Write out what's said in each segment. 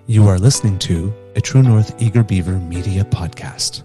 You are listening to a True North Eager Beaver media podcast.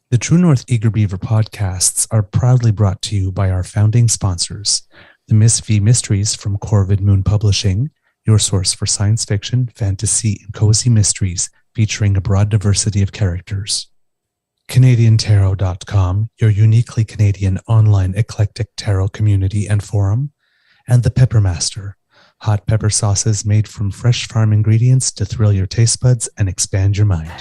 The True North Eager Beaver podcasts are proudly brought to you by our founding sponsors, the Miss V Mysteries from Corvid Moon Publishing, your source for science fiction, fantasy, and cozy mysteries featuring a broad diversity of characters. CanadianTarot.com, your uniquely Canadian online eclectic tarot community and forum, and the Peppermaster, hot pepper sauces made from fresh farm ingredients to thrill your taste buds and expand your mind.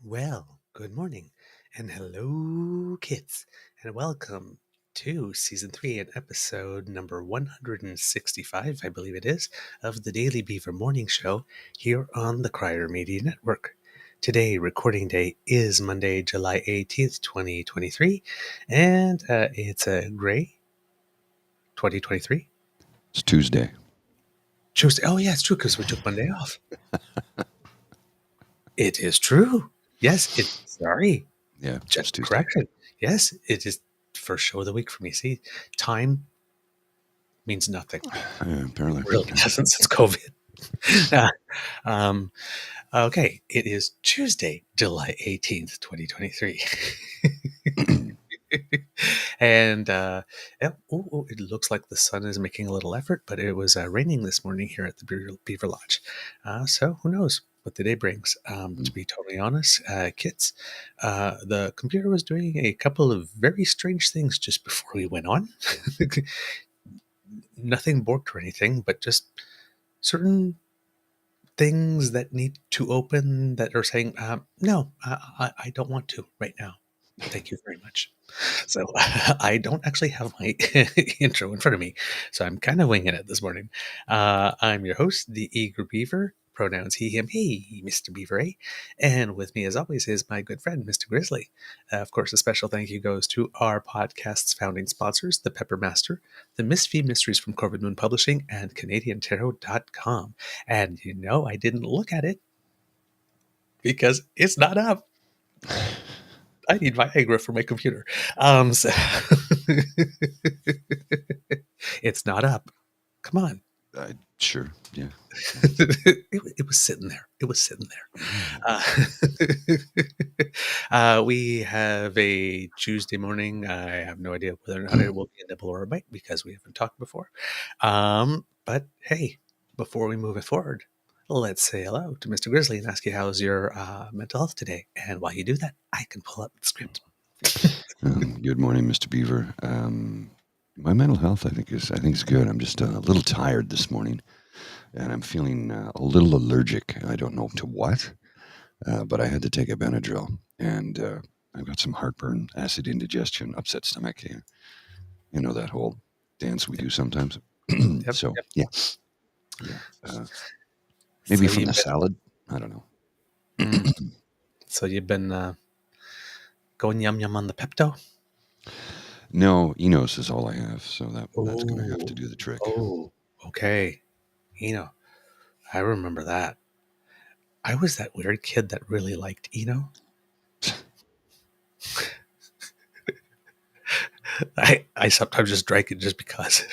Well, good morning and hello, kids, and welcome to Season 3 and episode number 165, I believe it is, of the Daily Beaver Morning Show here on the Crier Media Network. Today, recording day is Monday, July 18th, 2023, and it's a gray 2023. It's Tuesday. Tuesday. Oh, yeah, it's true because we took Monday off. It is true. Yes, sorry. Yeah, Just it's Tuesday. correction. Yes, it is first show of the week for me. See, time means nothing. Apparently. It really hasn't since COVID. Okay, it is Tuesday, July 18th, 2023. And it looks like the sun is making a little effort, but it was raining this morning here at the Beaver Lodge. So who knows what the day brings. To be totally honest, kids, the computer was doing a couple of very strange things just before we went on. Nothing borked or anything, but just certain things that need to open that are saying, no, I don't want to right now. Thank you very much. So I don't actually have my intro in front of me, so I'm kind of winging it this morning. I'm your host, the Eager Beaver, pronouns he, him, he, Mr. Beaver, eh? And with me, as always, is my good friend, Mr. Grizzly. Of course, a special thank you goes to our podcast's founding sponsors, the Peppermaster, the Miss V Mysteries from Corvid Moon Publishing, and CanadianTarot.com. And you know, I didn't look at it because it's not up. I need Viagra for my computer. So it's not up. Come on. Sure, yeah. It was sitting there. It was sitting there. We have a Tuesday morning. I have no idea whether or not it will be a nibble or a bite because we haven't talked before. But hey, before we move it forward, let's say hello to Mr. Grizzly and ask you how's your mental health today. And while you do that, I can pull up the script. Good morning, Mr. Beaver. My mental health, I think is good. I'm just a little tired this morning, and I'm feeling a little allergic. I don't know to what, but I had to take a Benadryl, and I've got some heartburn, acid indigestion, upset stomach. You know that whole dance we do sometimes. Yep, So yep. yeah. Maybe So from the salad. I don't know. So you've been Going yum yum on the Pepto? No, Enos is all I have, so that's going to have to Oh, do the trick. oh, okay. I remember that. I was that weird kid that really liked Eno. I sometimes just drank it just because.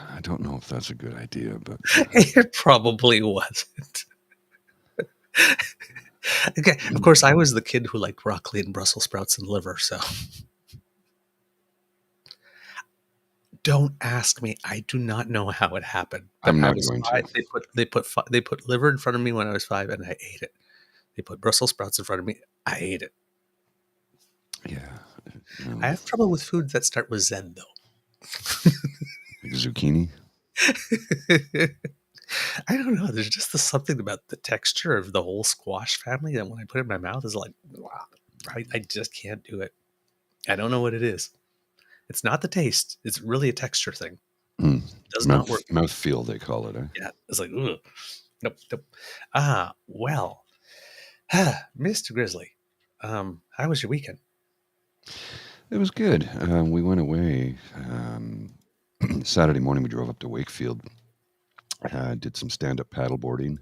I don't know if that's a good idea, but It probably wasn't. Okay, of course, I was the kid who liked broccoli and Brussels sprouts and liver, so don't ask me. I do not know how it happened. But I'm I not was going 5. to. They put liver in front of me when I was 5, and I ate it. They put Brussels sprouts in front of me. I ate it. Yeah, I have trouble with foods that start with Z, though. like zucchini. I don't know. There's just something about the texture of the whole squash family that when I put it in my mouth is like, wow, I just can't do it. I don't know what it is. It's not the taste. It's really a texture thing. Mm. It does not work. Mouth feel, they call it. Eh? Yeah, it's like, ugh. Nope, nope. Well, Mr. Grizzly, how was your weekend? It was good. We went away Saturday morning. We drove up to Wakefield, did some stand-up paddleboarding,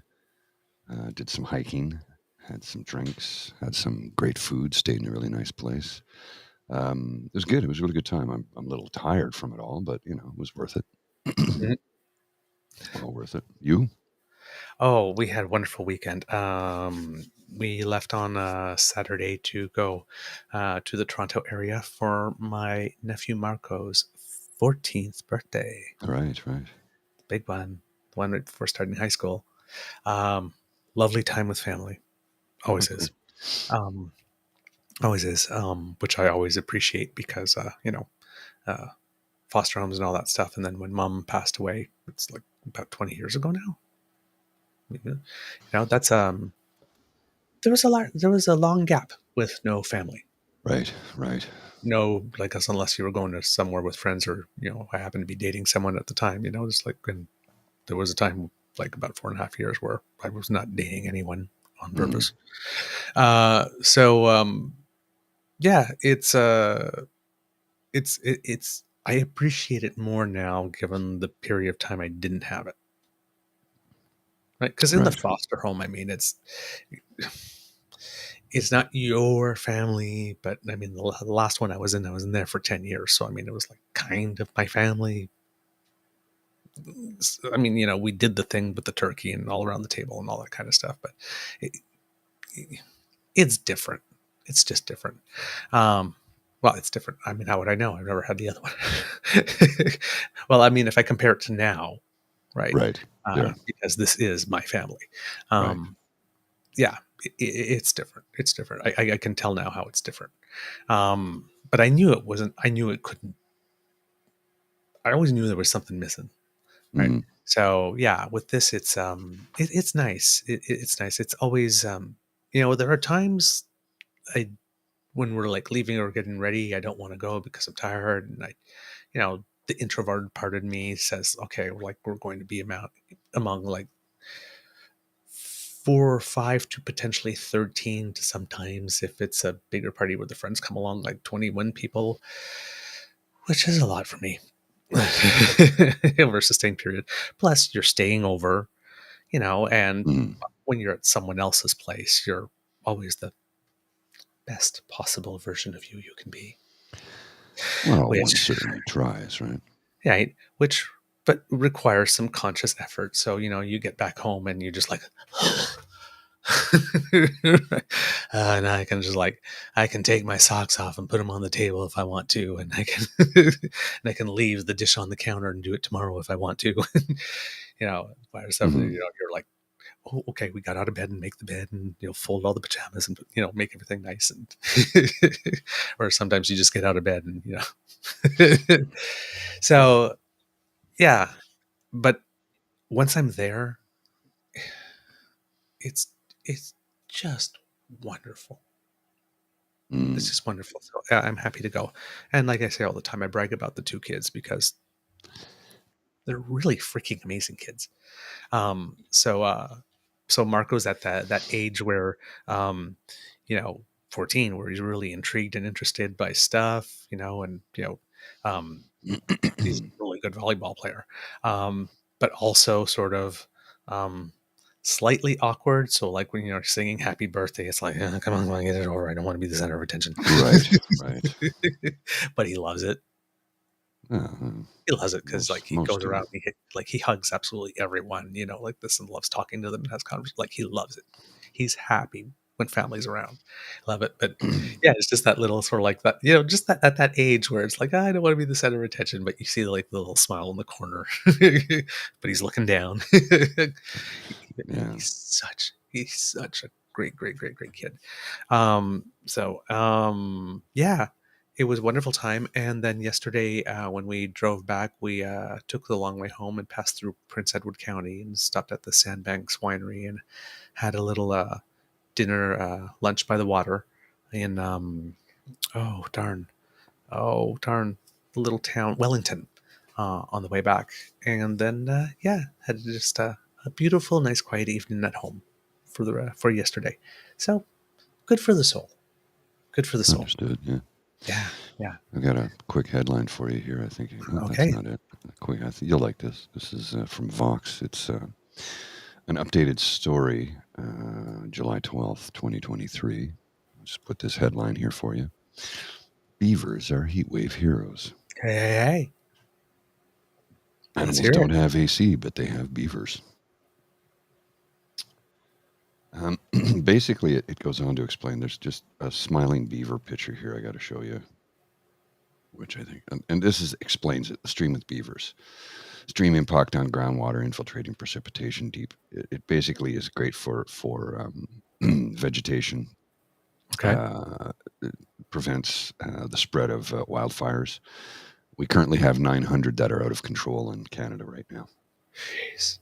did some hiking, had some drinks, had some great food, stayed in a really nice place. It was good. It was a really good time. I'm a little tired from it all, but it was worth it. Mhm. Well worth it. You? Oh, we had a wonderful weekend. We left on Saturday to go to the Toronto area for my nephew Marco's 14th birthday. Right. Big one, the one right before starting high school. Um, Lovely time with family. Always Okay. is. Um, Always is. Which I always appreciate because, uh, foster homes and all that stuff. And then when mom passed away, it's like about 20 years ago now. That's there was a long gap with no family. Right. No, like us, unless you were going to somewhere with friends or, I happened to be dating someone at the time, it's like, and there was a time like about 4.5 years where I was not dating anyone on Mm, purpose. So yeah, it's I appreciate it more now given the period of time I didn't have it. Right? Because in the right. foster home, I mean, it's not your family, but I mean, the last one I was in there for 10 years. So, I mean, it was like kind of my family. I mean, we did the thing with the turkey and all around the table and all that kind of stuff, but it, it's different. It's just different. Um, well, it's different. I mean, how would I know? I've never had the other one. Well, I mean, if I compare it to now, right? Right. Yeah. Because this is my family. Right. Yeah, it's different. It's different. I can tell now how it's different. But I knew it wasn't. I knew it couldn't. I always knew there was something missing, right? Mm, So yeah, with this, it's nice. It's nice. It's always there are times I when we're like leaving or getting ready, I don't want to go because I'm tired, and the introverted part of me says, okay, like we're going to be among like 4 or 5 to potentially 13 to sometimes if it's a bigger party where the friends come along like 21 people, which is a lot for me over a sustained period. Plus you're staying over, and mm. when you're at someone else's place, you're always the best possible version of you can be. Well, one Which, certainly tries, right? yeah, which but requires some conscious effort. So, you get back home and you're just like and I can just like I can take my socks off and put them on the table if I want to, and I can and I can leave the dish on the counter and do it tomorrow if I want to. By yourself, Hmm. you're like, oh, okay, we got out of bed and make the bed and fold all the pajamas and make everything nice, and or sometimes you just get out of bed and so yeah, but once I'm there, it's it's just wonderful. It's Mm. just wonderful. So yeah, I'm happy to go. And like I say all the time, I brag about the 2 kids because they're really freaking amazing kids. So Marco's at that age where, um, you know, 14 where he's really intrigued and interested by stuff, and he's a really good volleyball player, but also sort of um, slightly awkward. So, like when you're singing "Happy Birthday," it's like, come on, get it over. I don't want to be the center of attention. Right, right. But he loves it. Uh, He loves it because like he most goes do. around, he hugs absolutely everyone. Like this, and loves talking to them and has conversations. Like he loves it. He's happy when family's around. Love it. But yeah, it's just that little sort of like that, just that at that age where it's like, I don't want to be the center of attention, but you see like the little smile in the corner, but he's looking down. Yeah. He's such a great, great, great, great kid. Yeah, it was a wonderful time. And then yesterday, when we drove back, we took the long way home and passed through Prince Edward County and stopped at the Sandbanks Winery and had a little lunch by the water in oh darn the little town Wellington on the way back, and then had just a beautiful, nice, quiet evening at home for yesterday. So good for the soul. Good for the soul. Understood. Yeah. Yeah. I got a quick headline for you here. I think Okay. that's not it. Quick. You'll like this. This is from Vox. It's an updated story, July 12th, 2023. Just put this headline here for you. Beavers are heatwave heroes. Hey. Animals don't have AC, but they have beavers. Basically, it goes on to explain. There's just a smiling beaver picture here I got to show you, which I think, and this explains it. The stream with beavers. Stream impact on groundwater, infiltrating precipitation deep. It basically is great for vegetation. Okay. It prevents the spread of wildfires. We currently have 900 that are out of control in Canada right now. Jeez.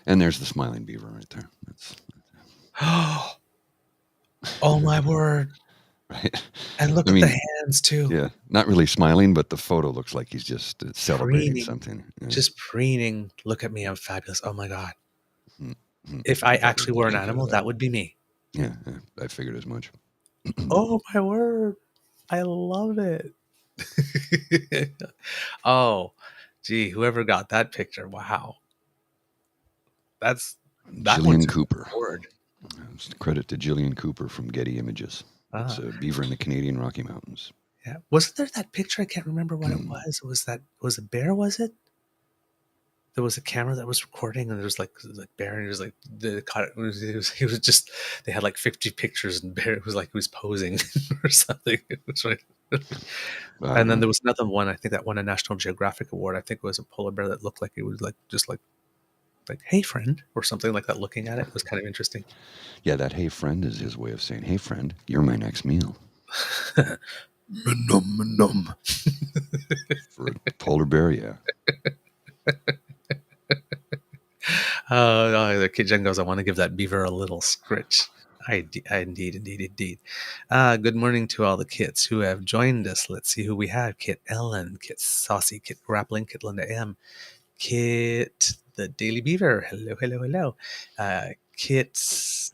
And there's the smiling beaver right there. Oh my word. Right. And look at the hands too. Yeah, not really smiling, but the photo looks like he's just celebrating something. Yeah. Just preening. Look at me, I'm fabulous. Oh my God. Mm-hmm. If I actually were an animal, that would be me. Yeah, I figured as much. Oh my word. I love it. Oh, gee, whoever got that picture. Wow. That Jillian Cooper. Credit to Jillian Cooper from Getty Images. It's a beaver in the Canadian Rocky Mountains. Yeah. Wasn't there that picture? I can't remember what it was. Was a bear, was it? There was a camera that was recording, and there was like bear, and it was like he was just, they had like 50 pictures, and bear, it was like he was posing or something. It was right. And then there was another one, I think that won a National Geographic Award. I think it was a polar bear that looked like it was like just like hey friend or something like that. Looking at it was kind of interesting. Yeah, that hey friend is his way of saying, hey friend, you're my next meal. Num. For a polar bear, yeah. The kid Jen goes, I want to give that beaver a little scritch. Indeed. Good morning to all the kits who have joined us. Let's see who we have. Kit Ellen, Kit Saucy, Kit Grappling, Kit Linda M, Kit the Daily Beaver. Hello. Kit,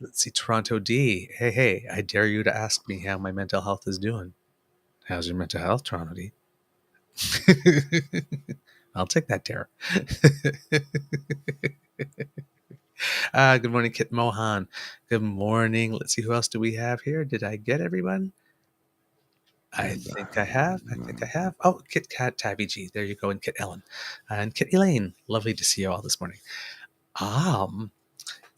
let's see, Toronto D. Hey, I dare you to ask me how my mental health is doing. How's your mental health, Toronto D? I'll take that dare. Good morning, Kit Mohan. Good morning. Let's see, who else do we have here? Did I get everyone? I think I have. Oh, Kit Kat Tabby G. There you go. And Kit Ellen. And Kit Elaine. Lovely to see you all this morning.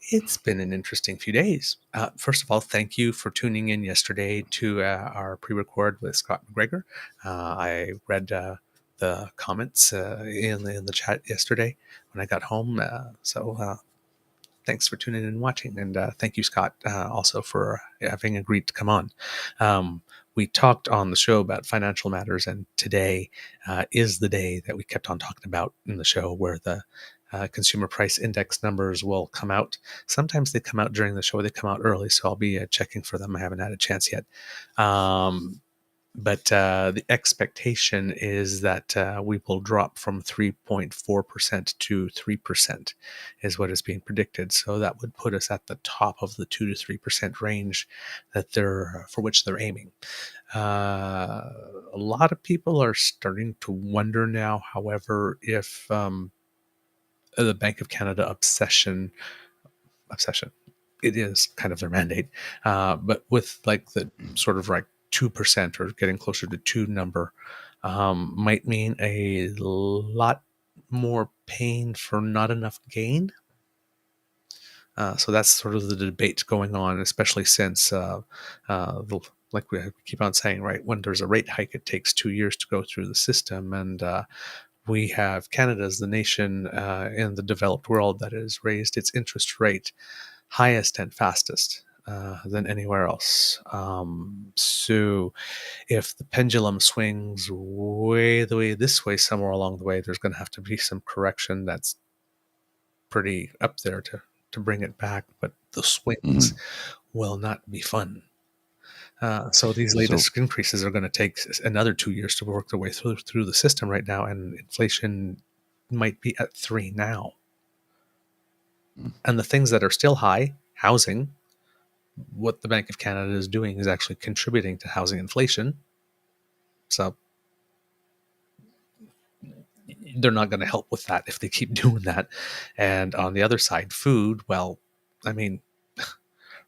It's been an interesting few days. First of all, thank you for tuning in yesterday to our pre-record with Scott McGregor. I read the comments in the chat yesterday when I got home. So thanks for tuning in and watching. And thank you, Scott, also for having agreed to come on. We talked on the show about financial matters, and today is the day that we kept on talking about in the show, where the consumer price index numbers will come out. Sometimes they come out during the show. They come out early, so I'll be checking for them. I haven't had a chance yet. But the expectation is that we will drop from 3.4% to 3% is what is being predicted. So that would put us at the top of the 2 to 3% range that for which they're aiming. A lot of people are starting to wonder now, however, if the Bank of Canada obsession, it is kind of their mandate, but with like the sort of like 2% or getting closer to 2 number, might mean a lot more pain for not enough gain. So that's sort of the debate going on, especially since like we keep on saying, right, when there's a rate hike, it takes 2 years to go through the system. And we have Canada as the nation in the developed world that has raised its interest rate highest and fastest than anywhere else. So if the pendulum swings way the way this way somewhere along the way, there's going to have to be some correction that's pretty up there to bring it back. But the swings will not be fun. So these latest increases are going to take another 2 years to work their way through the system right now, and inflation might be at 3 now. And the things that are still high, housing, what the Bank of Canada is doing is actually contributing to housing inflation. So they're not going to help with that if they keep doing that. And on the other side, food, well, I mean,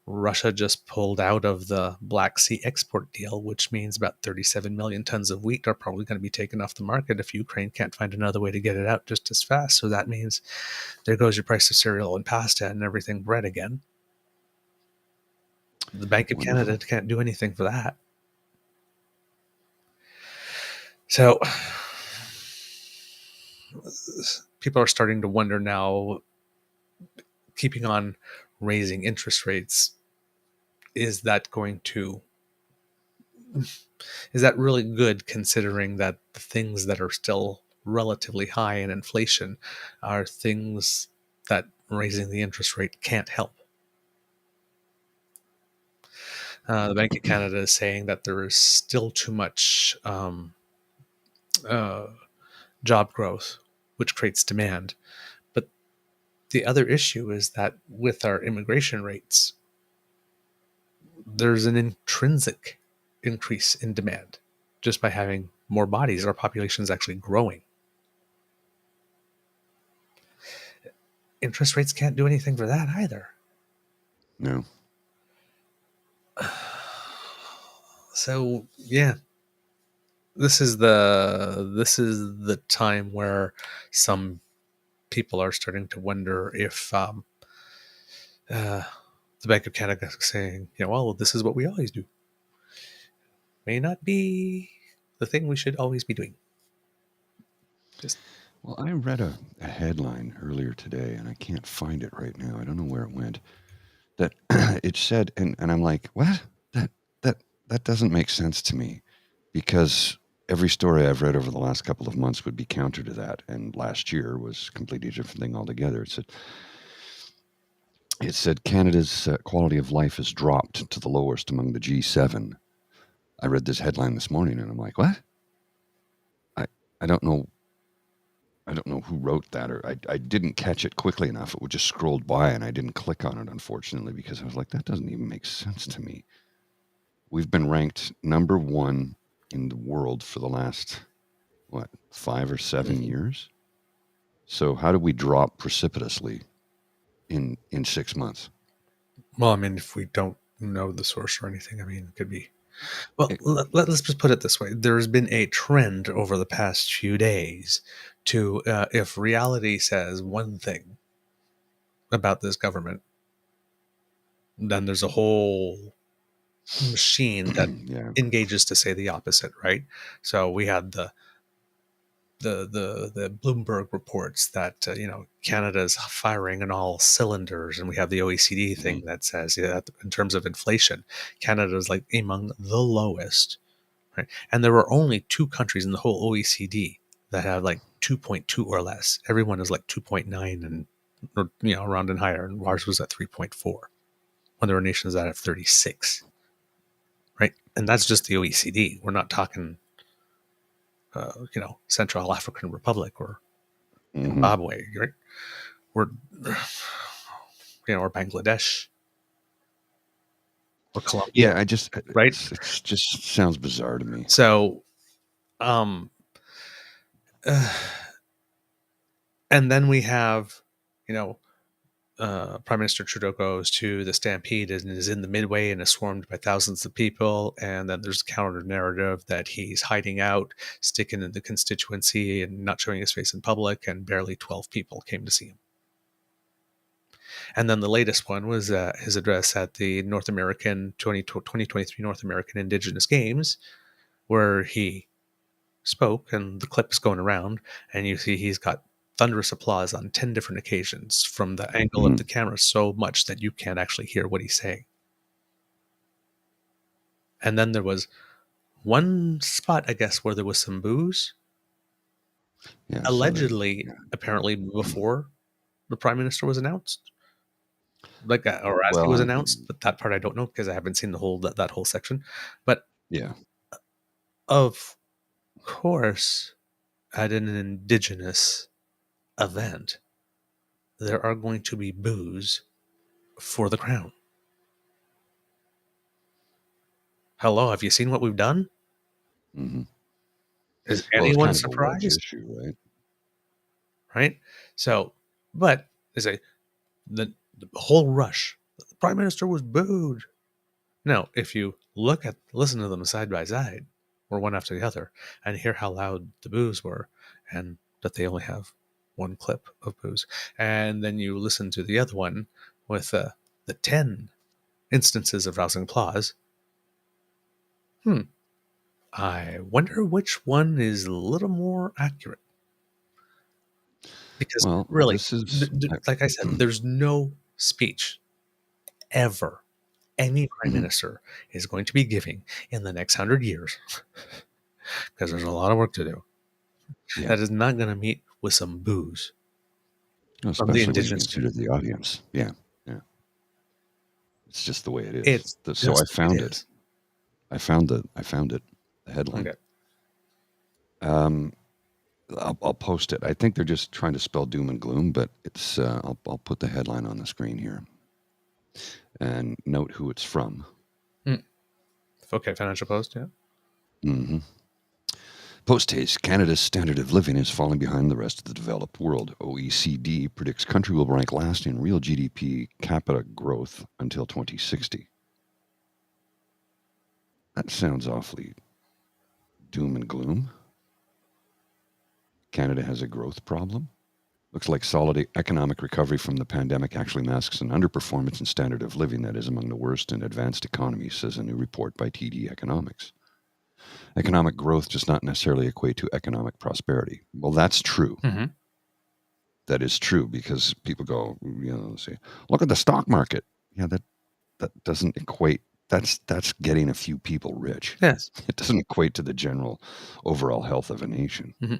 Russia just pulled out of the Black Sea export deal, which means about 37 million tons of wheat are probably going to be taken off the market if Ukraine can't find another way to get it out just as fast. So that means there goes your price of cereal and pasta and everything bread again. The Bank of Canada can't do anything for that. So people are starting to wonder now, keeping on raising interest rates, is that really good, considering that the things that are still relatively high in inflation are things that raising the interest rate can't help? The Bank of Canada is saying that there is still too much job growth, which creates demand. But the other issue is that with our immigration rates, there's an intrinsic increase in demand just by having more bodies. Our population is actually growing. Interest rates can't do anything for that either. No. So yeah, this is the time where some people are starting to wonder if the Bank of Canada is saying, well, this is what we always do, may not be the thing we should always be doing. Well, I read a headline earlier today, and I can't find it right now. I don't know where it went. That it said, and I'm like, what? That doesn't make sense to me, because every story I've read over the last couple of months would be counter to that. And last year was a completely different thing altogether. It said Canada's quality of life has dropped to the lowest among the G7. I read this headline this morning, and I'm like, what? I don't know. I don't know who wrote that, or I didn't catch it quickly enough. It would just scrolled by, and I didn't click on it, unfortunately, because I was like, that doesn't even make sense to me. We've been ranked number 1 in the world for the last, 5 or 7 years? So how do we drop precipitously in 6 months? Well, I mean, if we don't know the source or anything, I mean, it could be. Well, let's just put it this way. There's been a trend over the past few days to, if reality says one thing about this government, then there's a whole machine that engages to say the opposite, right? So we had the Bloomberg reports that Canada's firing on all cylinders, and we have the OECD thing that says in terms of inflation, Canada's like among the lowest, right? And there were only 2 countries in the whole OECD that had like 2.2 or less. Everyone is like 2.9 and around and higher, and ours was at 3.4 when there were nations that have 36. Right? And that's just the OECD. We're not talking, Central African Republic or Zimbabwe, right? We're, or Bangladesh or Colombia, Yeah, right? it's just sounds bizarre to me. So, and then we have, Prime Minister Trudeau goes to the Stampede and is in the Midway and is swarmed by thousands of people. And then there's a counter narrative that he's hiding out, sticking in the constituency and not showing his face in public. And barely 12 people came to see him. And then the latest one was his address at the 2023 North American Indigenous Games, where he spoke, and the clip is going around, and you see he's got thunderous applause on 10 different occasions from the angle of the camera, so much that you can't actually hear what he's saying. And then there was one spot, I guess, where there was some booze. Yeah, allegedly, apparently before the Prime Minister was announced. Or as he was announced, but that part I don't know because I haven't seen the whole that whole section. But yeah, of course, at an Indigenous event, there are going to be booze for the crown. Hello, have you seen what we've done? Is anyone surprised? Issue, right? Right? So, but the whole rush, the Prime Minister was booed. Now, if you listen to them side by side, or one after the other, and hear how loud the boos were, and that they only have one clip of boos, and then you listen to the other one with the 10 instances of rousing applause, I wonder which one is a little more accurate. Because really, like I said, there's no speech ever any prime minister is going to be giving in the next 100 years, because there's a lot of work to do. Yeah. That is not going to meet with some booze. Especially the Indigenous when you consider the audience. Yeah. It's just the way it is. So I found it. I found it. The headline. Okay. I'll post it. I think they're just trying to spell doom and gloom, but it's. I'll put the headline on the screen here, and note who it's from. Okay, Financial Post. Yeah. Mm-hmm. Post-haste, Canada's standard of living is falling behind the rest of the developed world. OECD predicts country will rank last in real GDP capita growth until 2060. That sounds awfully doom and gloom. Canada has a growth problem. Looks like solid economic recovery from the pandemic actually masks an underperformance in standard of living that is among the worst in advanced economies, says a new report by TD Economics. Economic growth does not necessarily equate to economic prosperity. Well, that's true. Mm-hmm. That is true, because people go, say, look at the stock market. Yeah, that doesn't equate. That's getting a few people rich. Yes. It doesn't equate to the general overall health of a nation. Mm-hmm.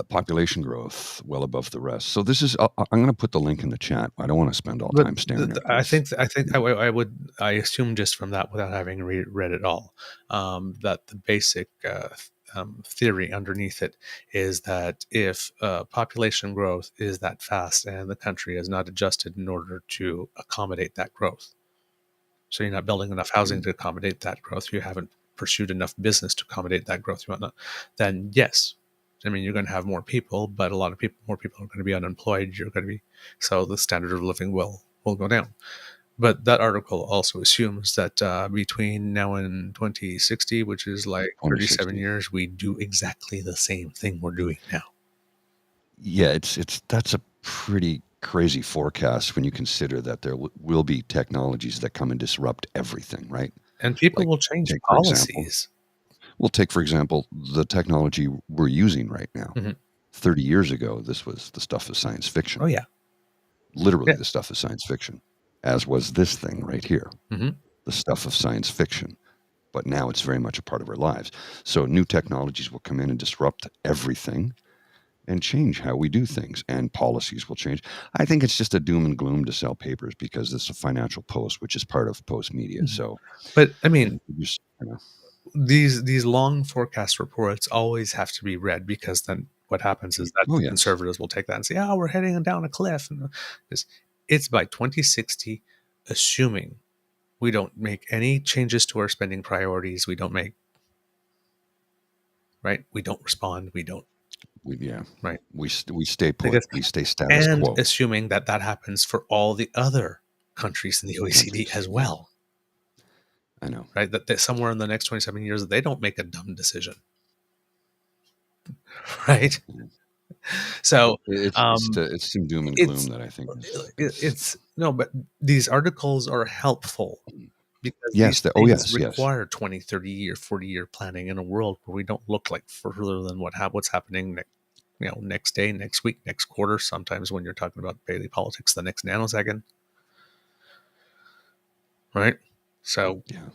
Population growth well above the rest. So this is. I'm going to put the link in the chat. I don't want to spend all time staring at this. I assume just from that, without having read it all, that the basic theory underneath it is that if population growth is that fast and the country is not adjusted in order to accommodate that growth, so you're not building enough housing to accommodate that growth, you haven't pursued enough business to accommodate that growth, then yes. I mean, you're going to have more people, but more people are going to be unemployed. So the standard of living will go down. But that article also assumes that between now and 2060, which is like 37 years, we do exactly the same thing we're doing now. Yeah, that's a pretty crazy forecast when you consider that there will be technologies that come and disrupt everything, right? And people will change policies. We'll take, for example, the technology we're using right now. Mm-hmm. 30 years ago, this was the stuff of science fiction. Oh, yeah. Literally the stuff of science fiction, as was this thing right here, the stuff of science fiction. But now it's very much a part of our lives. So new technologies will come in and disrupt everything. and change how we do things, and policies will change. I think it's just a doom and gloom to sell papers because it's a Financial Post, which is part of Post Media. So, But I mean, just, these long forecast reports always have to be read, because then what happens is that oh the yes, conservatives will take that and say, "Oh, we're heading down a cliff." And it's by 2060, assuming we don't make any changes to our spending priorities. We don't make right. We don't respond. We don't yeah, right. we stay I put. guess, We stay status and quo. assuming that happens for all the other countries in the OECD Countries, as yeah, well, I know. right? That somewhere in the next 27 years, they don't make a dumb decision, right? So, It's some doom and gloom it's that I think is it's no, but these articles are helpful because these yes. Oh things yes. require 20, 30-year, 40-year planning in a world where we don't look like further than what's happening next day, next week, next quarter. Sometimes when you're talking about daily politics, the next nanosecond, right? So, Yeah.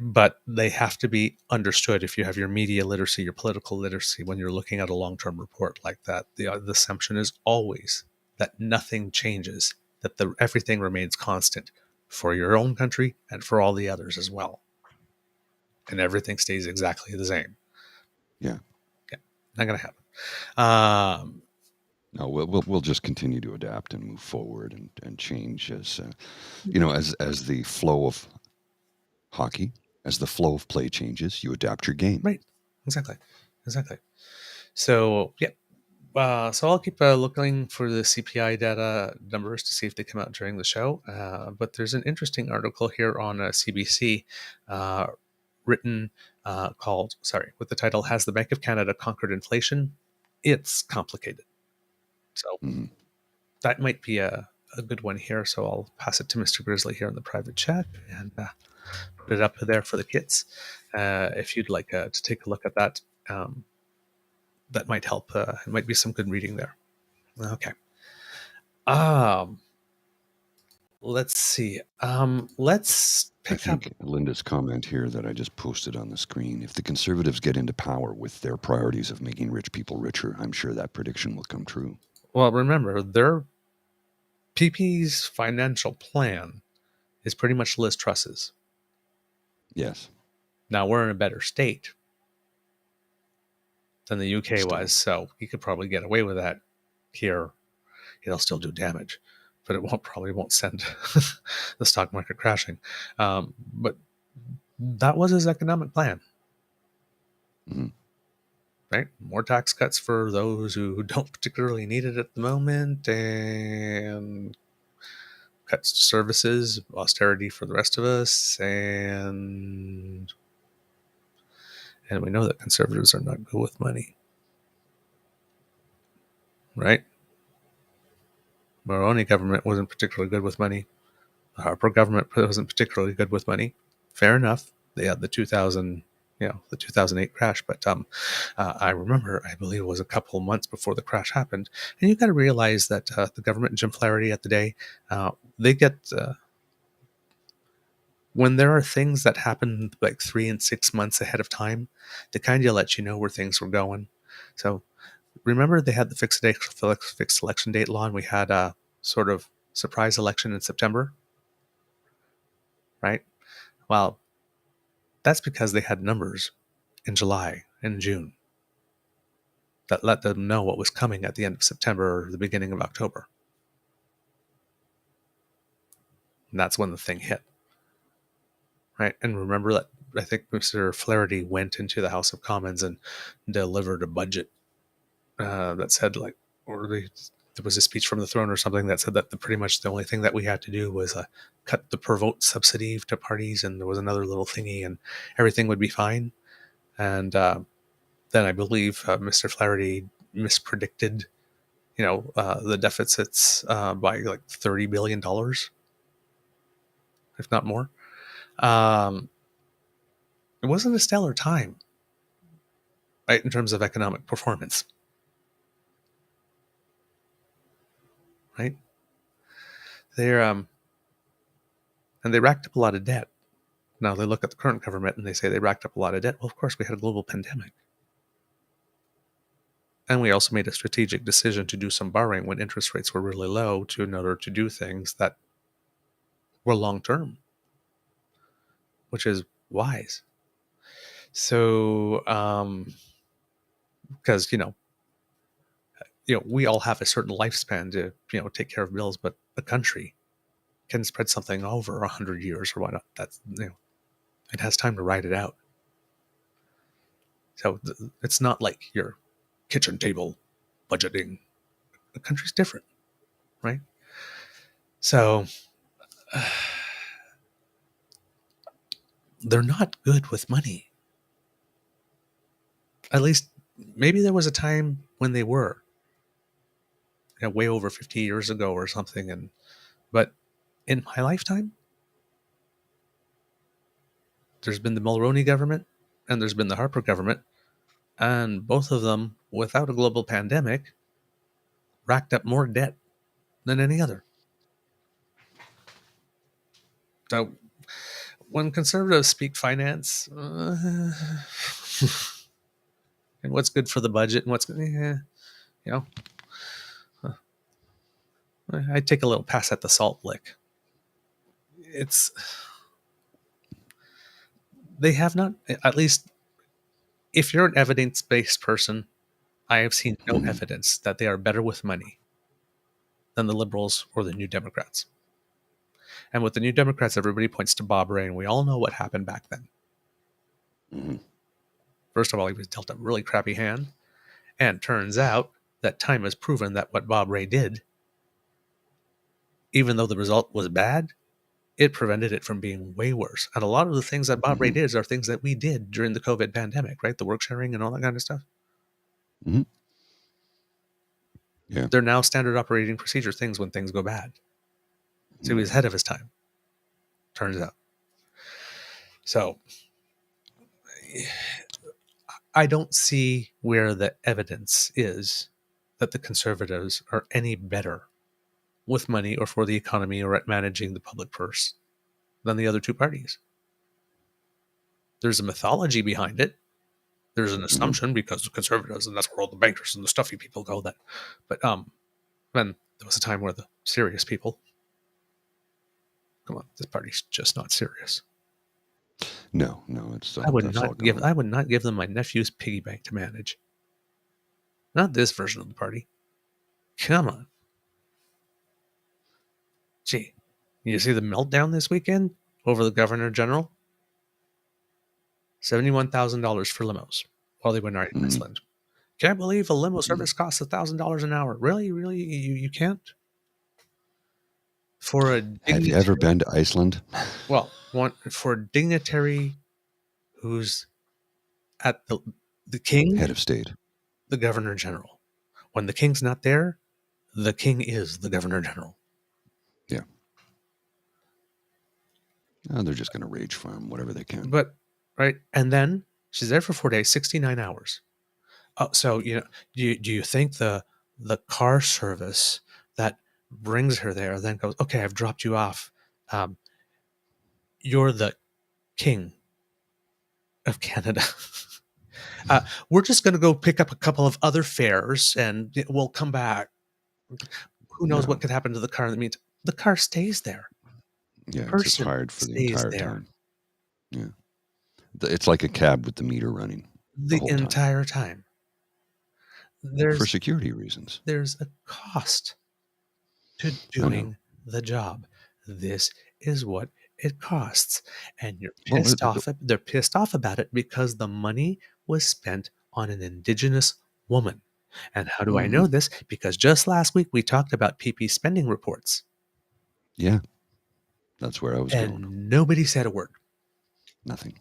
but they have to be understood. If you have your media literacy, your political literacy, when you're looking at a long-term report like that, the assumption is always that nothing changes, that everything remains constant for your own country and for all the others as well, and everything stays exactly the same. Yeah. Yeah, not gonna happen. No, we'll just continue to adapt and move forward and change as as the flow of hockey, as the flow of play changes, you adapt your game. Right, exactly. So yeah. So I'll keep looking for the CPI data numbers to see if they come out during the show. But there's an interesting article here on CBC, uh, written with the title "Has the Bank of Canada Conquered Inflation?" It's complicated. So Mhm. that might be a good one here. So I'll pass it to Mr. Grizzly here in the private chat and put it up there for the kids. If you'd like to take a look at that, that might help. It might be some good reading there. Okay. Um, let's see. Let's I pick up. think Linda's comment here that I just posted on the screen, if the Conservatives get into power with their priorities of making rich people richer, I'm sure that prediction will come true. Well, remember, their PP's financial plan is pretty much Liz Truss's. Yes. Now we're in a better state than the UK Still. was, so he could probably get away with that here. It'll still do damage, but it probably won't send the stock market crashing. But that was his economic plan. Mhm. Right? More tax cuts for those who don't particularly need it at the moment, and cuts to services, austerity for the rest of us, and we know that conservatives are not good with money, right? Mulroney government wasn't particularly good with money. The Harper government wasn't particularly good with money. Fair enough. They had the 2008 crash, but I remember, I believe it was a couple of months before the crash happened, and you got to realize that the government, Jim Flaherty at the day, they get when there are things that happen like 3 and 6 months ahead of time, they kind of let you know where things were going. So remember, they had the fixed election date law, and we had a sort of surprise election in September, right? Well, that's because they had numbers in July and June that let them know what was coming at the end of September or the beginning of October. And that's when the thing hit, right? And remember that I think Mr. Flaherty went into the House of Commons and delivered a budget that said, like, there was a speech from the throne or something that said that pretty much the only thing that we had to do was cut the per vote subsidy to parties, and there was another little thingy, and everything would be fine. And then I believe Mr. Flaherty mispredicted, the deficits by like $30 billion, if not more. It wasn't a stellar time, right, in terms of economic performance, right? They're and they racked up a lot of debt. Now they look at the current government and they say they racked up a lot of debt. Well, of course, we had a global pandemic. And we also made a strategic decision to do some borrowing when interest rates were really low in order to do things that were long term, which is wise. So, because we all have a certain lifespan to take care of bills, but a country can spread something over 100 years or whatnot. That's it has time to ride it out. So it's not like your kitchen table budgeting. The country's different, right? So they're not good with money. At least maybe there was a time when they were, way over 50 years ago or something. But in my lifetime, there's been the Mulroney government and there's been the Harper government, and both of them, without a global pandemic, racked up more debt than any other. So when conservatives speak finance and what's good for the budget and what's I take a little pass at the salt lick. They have not, at least if you're an evidence-based person, I have seen no evidence that they are better with money than the Liberals or the New Democrats. And with the New Democrats, everybody points to Bob Rae, and we all know what happened back then. Mm-hmm. First of all, he was dealt a really crappy hand, and turns out that time has proven that what Bob Rae did, even though the result was bad, it prevented it from being way worse. And a lot of the things that Bob Rae did are things that we did during the COVID pandemic, right? The work sharing and all that kind of stuff. Mm-hmm. Yeah. They're now standard operating procedure things when things go bad. So he was ahead of his time, turns out. So I don't see where the evidence is that the Conservatives are any better with money or for the economy or at managing the public purse than the other two parties. There's a mythology behind it. There's an assumption because the Conservatives, and that's where all the bankers and the stuffy people go. But then there was a time where the serious people, come on, this party's just not serious. No, it's. I would not give them my nephew's piggy bank to manage. Not this version of the party. Come on. Gee, you see the meltdown this weekend over the Governor General? $71,000 for limos while they were in Iceland. Can't believe a limo service costs $1,000 an hour. Really? You can't? Have you ever been to Iceland? Well, for a dignitary who's at the king, head of state, the Governor General. When the king's not there, the king is the Governor General. Yeah. Oh, they're just going to rage farm whatever they can. But right, and then she's there for 4 days, 69 hours. Oh, so do you think the car service that brings her there then goes, okay, I've dropped you off. You're the king of Canada. We're just going to go pick up a couple of other fares and we'll come back. Who knows what could happen to the car in the meantime? The car stays there. Yeah, it's just hired for the entire time. Yeah. It's like a cab with the meter running. The entire time. For security reasons. There's a cost to doing the job. This is what it costs. And you're pissed off. They're pissed off about it because the money was spent on an Indigenous woman. And how do I know this? Because just last week we talked about PP spending reports. Yeah. That's where I was going. And nobody said a word. Nothing.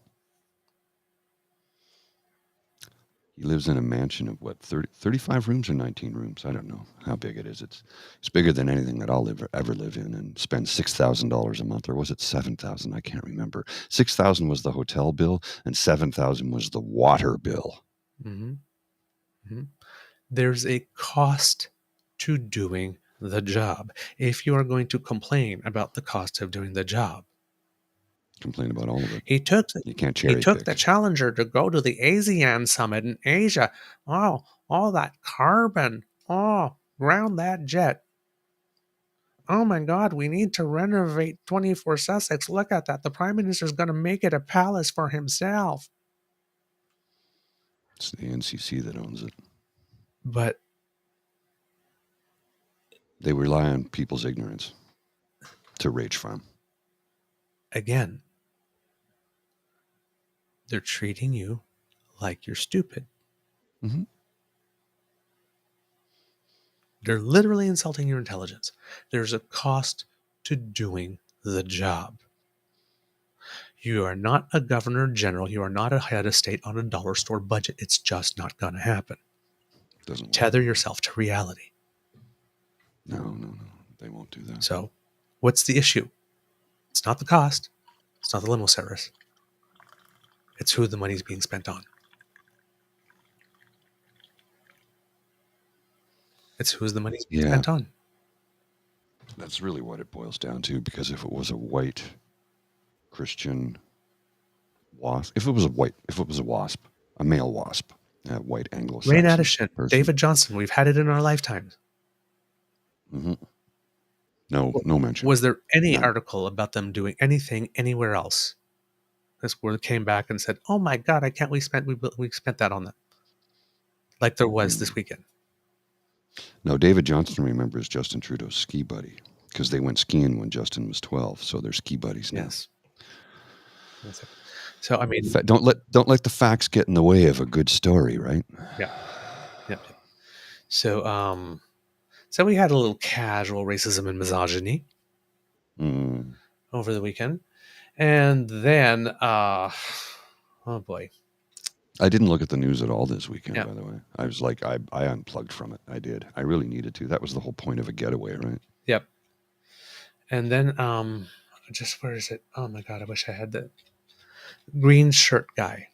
He lives in a mansion of 35 rooms or 19 rooms? I don't know how big it is. It's bigger than anything that I'll ever live in, and spend $6,000 a month, or was it $7,000? I can't remember. $6,000 was the hotel bill, and $7,000 was the water bill. Mm-hmm. Mm-hmm. There's a cost to doing the job. If you are going to complain about the cost of doing the job, complain about all of it. You took the Challenger to go to the ASEAN summit in Asia. Oh, all that carbon. Oh, ground that jet. Oh my God, we need to renovate 24 Sussex. Look at that. The Prime Minister's going to make it a palace for himself. It's the NCC that owns it. But they rely on people's ignorance to rage from. Again, they're treating you like you're stupid. Mm-hmm. They're literally insulting your intelligence. There's a cost to doing the job. You are not a governor general. You are not a head of state on a dollar store budget. It's just not going to happen. Doesn't work. Tether yourself to reality. No. They won't do that. So what's the issue? It's not the cost. It's not the limo service. It's who the money's being spent on. It's who's the money's being spent on. That's really what it boils down to, because if it was a white Christian wasp, if it was a wasp, a male wasp, a white Anglo-Saxon Rain Addison, person. David Johnson, we've had it in our lifetimes. Mm-hmm. No mention. Was there any article about them doing anything anywhere else? This word came back and said, "Oh my God, we spent that on them," like there was this weekend. No, David Johnson remembers Justin Trudeau's ski buddy, because they went skiing when Justin was 12, so they're ski buddies now. Yes. So I mean, don't let the facts get in the way of a good story, right? Yeah. Yep. So so we had a little casual racism and misogyny over the weekend, and then oh boy. I didn't look at the news at all this weekend, by the way. I was like, I unplugged from it. I did. I really needed to. That was the whole point of a getaway, right? Yep. And then, just where is it? Oh my God, I wish I had the green shirt guy.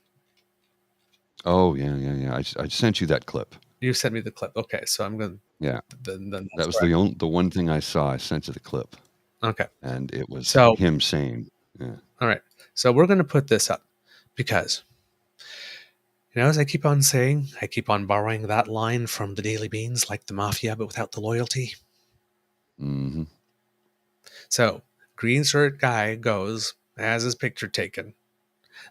Oh, yeah. I sent you that clip. You sent me the clip. Okay, so I'm going to... Yeah. Then that was the one thing I saw. I sent you the clip. Okay. And it was him saying, yeah. All right. So we're going to put this up because... as I keep on saying, I keep on borrowing that line from the Daily Beans, like the mafia, but without the loyalty. Mm-hmm. So, green shirt guy goes, has his picture taken.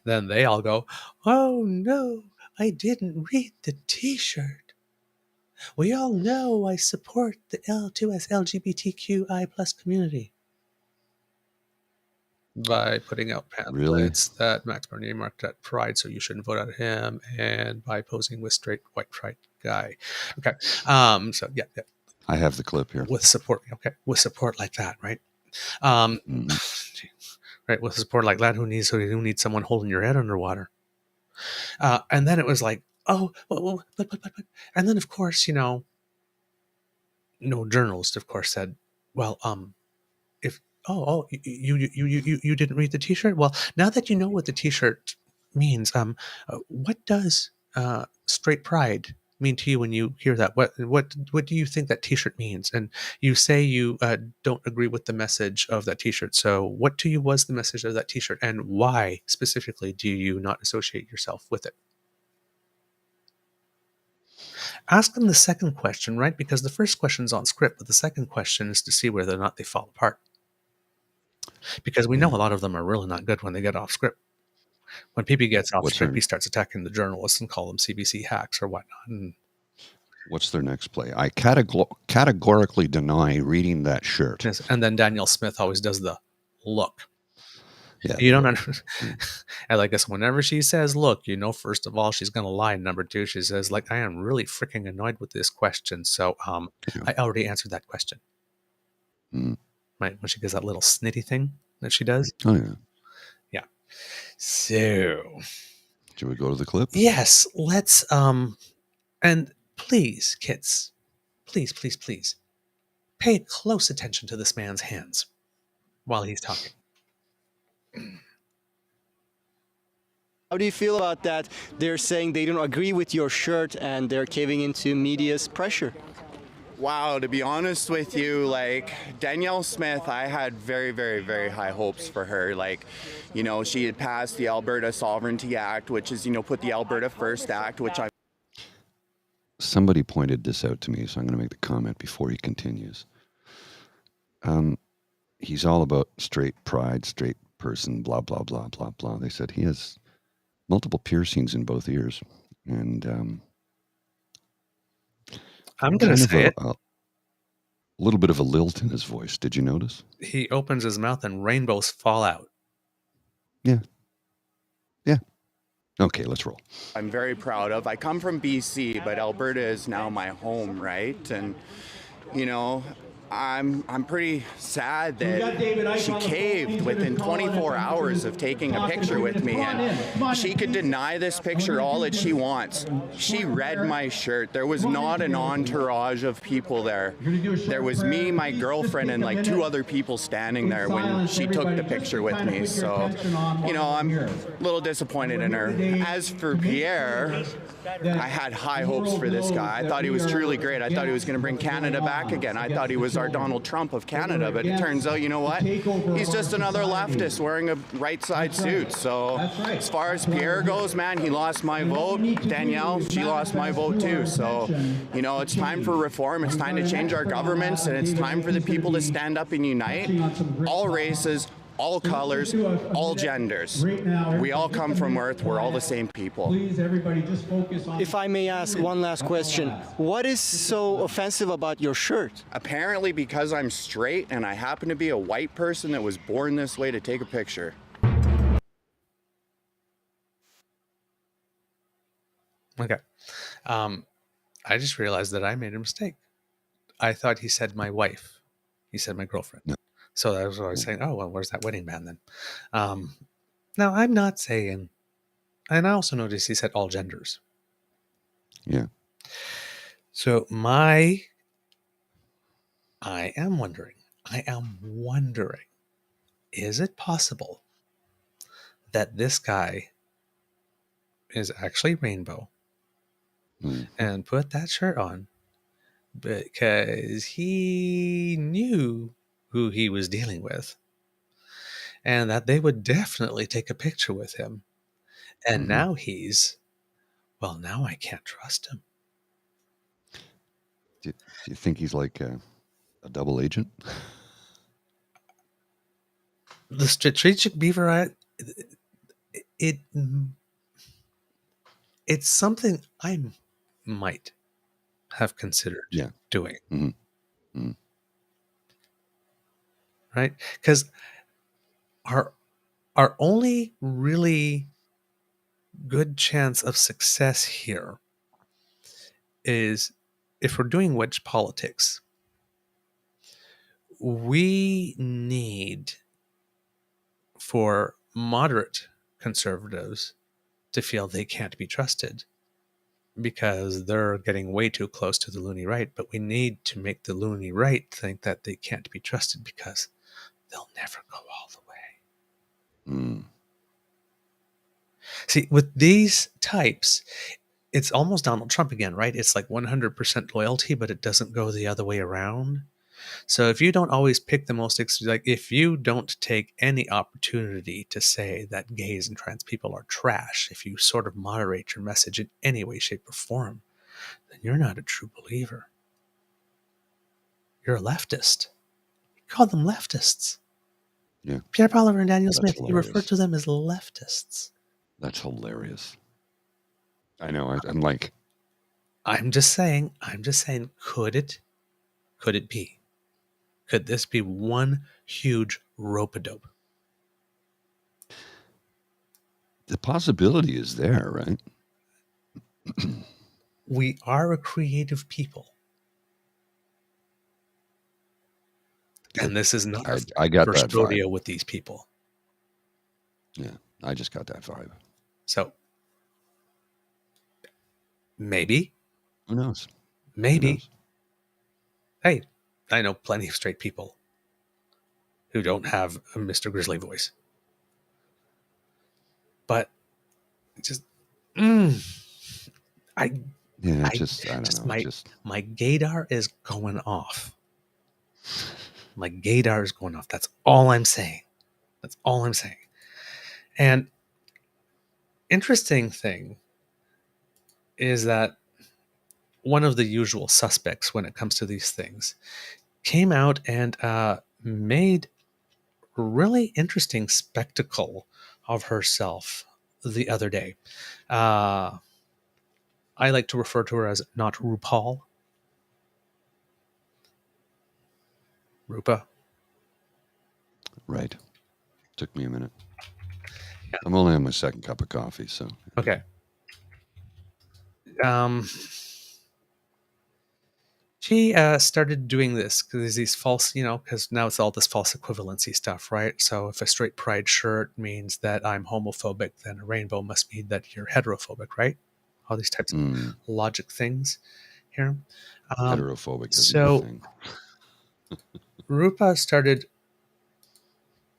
Then they all go, "Oh no, I didn't read the t-shirt. We all know I support the L2S LGBTQI plus community." By putting out pamphlets that Max Bernier marked at Pride, so you shouldn't vote out him, and by posing with straight white pride guy. Okay. So yeah. I have the clip here. With support, okay. With support like that, right? Right, with support like that, who needs someone holding your head underwater? And then it was like, oh, but, and then of course, no journalist, of course, said, well, if you didn't read the t-shirt. Well, now that you know what the t-shirt means, what does straight pride mean to you when you hear that? What do you think that t-shirt means? And you say you don't agree with the message of that t-shirt. So what to you was the message of that t-shirt, and why specifically do you not associate yourself with it? Ask them the second question, right? Because the first question is on script, but the second question is to see whether or not they fall apart. Because we know a lot of them are really not good when they get off script. When PP gets off script, he starts attacking the journalists and call them CBC hacks or whatnot. And what's their next play? I categorically deny reading that shirt. Yes, and then Danielle Smith always does the look. Yeah, you don't understand. And I guess whenever she says look, first of all, she's going to lie. Number two, she says, like, I am really freaking annoyed with this question. So I already answered that question. Right, when she does that little snitty thing that she does. Oh, yeah. Yeah. So. Should we go to the clip? Yes, let's, and please, kids, please, pay close attention to this man's hands while he's talking. How do you feel about that? They're saying they don't agree with your shirt and they're caving into media's pressure. Wow, to be honest with you, like Danielle Smith, I had very, very, very high hopes for her. Like, she had passed the Alberta Sovereignty Act, which is, put the Alberta First Act, which I... somebody pointed this out to me, so I'm going to make the comment before he continues. He's all about straight pride, straight person, blah, blah, blah, blah, blah. They said he has multiple piercings in both ears. And I'm going to say it. A little bit of a lilt in his voice. Did you notice? He opens his mouth and rainbows fall out. Yeah. Yeah. Okay, let's roll. I'm very proud of. I come from BC, but Alberta is now my home, right? And, you know, I'm pretty sad that she caved within 24 hours of taking a picture with me, and she could deny this picture all that she wants. She read my shirt. There was not an entourage of people there. There was me, my girlfriend, and like 2 other people standing there when she took the picture with me. So, you know, I'm a little disappointed in her. As for Pierre, I had high hopes for this guy. I thought he was truly great. I thought he was going to bring Canada back again. I thought he was our Donald Trump of Canada, but it turns out, you know what? He's just another leftist wearing a right side suit. So as far as Pierre goes, man, he lost my vote. Danielle, she lost my vote too. So, you know, it's time for reform. It's time to change our governments, and it's time for the people to stand up and unite. All races, all colors, all genders. We all come from Earth. We're all the same people. If I may ask one last question, what is so offensive about your shirt? Apparently because I'm straight and I happen to be a white person that was born this way to take a picture. Okay. I just realized that I made a mistake. I thought he said my wife. He said my girlfriend. No. So that was what I was saying. Oh, well, where's that wedding band then? Now, I'm not saying, and I also noticed he said all genders. Yeah. So I am wondering, is it possible that this guy is actually rainbow and put that shirt on because he knew who he was dealing with and that they would definitely take a picture with him. And now now I can't trust him. Do you think he's like a double agent? The strategic Beaver, it's something I might have considered doing. Right? Because our only really good chance of success here is if we're doing wedge politics. We need for moderate conservatives to feel they can't be trusted because they're getting way too close to the loony right, but we need to make the loony right think that they can't be trusted because they'll never go all the way. See, with these types, it's almost Donald Trump again, right? It's like 100% loyalty, but it doesn't go the other way around. So if you don't always pick the most, like if you don't take any opportunity to say that gays and trans people are trash, if you sort of moderate your message in any way, shape, or form, then you're not a true believer. You're a leftist. You call them leftists. Yeah. Pierre Oliver and Daniel Smith, hilarious. you refer to them as leftists. That's hilarious. I know. I'm like, I'm just saying, could it be? Could this be one huge rope-a-dope? the possibility is there, right? We are a creative people. And this is not I got first that vibe. rodeo with these people. Yeah, I just got that vibe. So maybe. Who knows? Maybe. Who knows? Hey, I know plenty of straight people who don't have a Mr. Grizzly voice. But just, I don't know. My gaydar is going off. My gaydar is going off. That's all I'm saying. And interesting thing is that one of the usual suspects when it comes to these things, came out and made a really interesting spectacle of herself the other day. I like to refer to her as not RuPaul. Rupa. Right. Took me a minute. I'm only on my second cup of coffee, so. Okay. She started doing this because there's these false, because now it's all this false equivalency stuff, right? So if a straight pride shirt means that I'm homophobic, then a rainbow must mean that you're heterophobic, right? All these types of logic things here. Heterophobic isn't a So thing. Rupa started.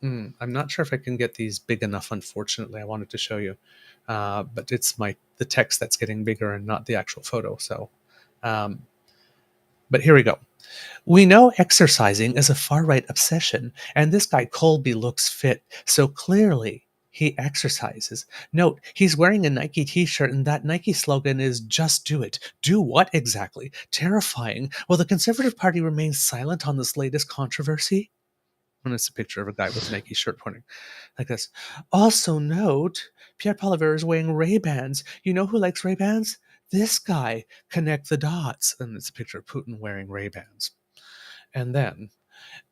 I'm not sure if I can get these big enough. Unfortunately, I wanted to show you, but it's the text that's getting bigger and not the actual photo. So, but here we go. We know exercising is a far-right obsession, and this guy Colby looks fit, so clearly he exercises. Note, he's wearing a Nike t-shirt, and that Nike slogan is "Just do it." Do what exactly? Terrifying. Will the Conservative Party remain silent on this latest controversy? And it's a picture of a guy with a Nike shirt pointing like this. Also note, Pierre Poilievre is wearing Ray-Bans. You know who likes Ray-Bans? This guy. Connect the dots. And it's a picture of Putin wearing Ray-Bans. And then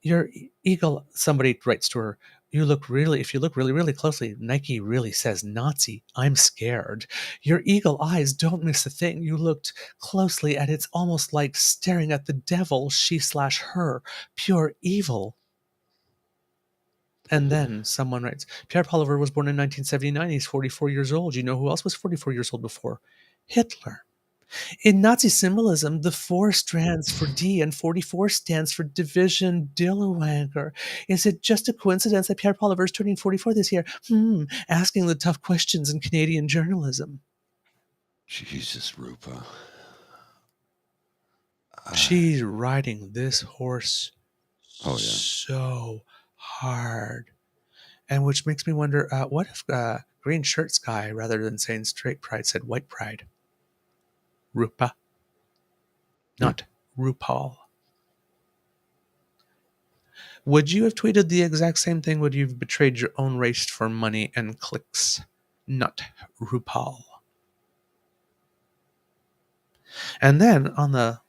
your eagle, somebody writes to her, if you look really, really closely, Nike really says Nazi. I'm scared. Your eagle eyes don't miss a thing. You looked closely at it's almost like staring at the devil, she/her, pure evil. And then someone writes, Pierre Poilievre was born in 1979. He's 44 years old. You know who else was 44 years old before? Hitler. In Nazi symbolism, the 4 stands for D and 44 stands for division Dillerwanger. Is it just a coincidence that Pierre Poilievre is turning 44 this year? Asking the tough questions in Canadian journalism. Jesus, Rupa. She's riding this horse Oh, yeah. so hard. And which makes me wonder, what if green shirts guy, rather than saying straight pride, said white pride? Rupa. Not RuPaul. Would you have tweeted the exact same thing? Would you have betrayed your own race for money and clicks? Not RuPaul. And then on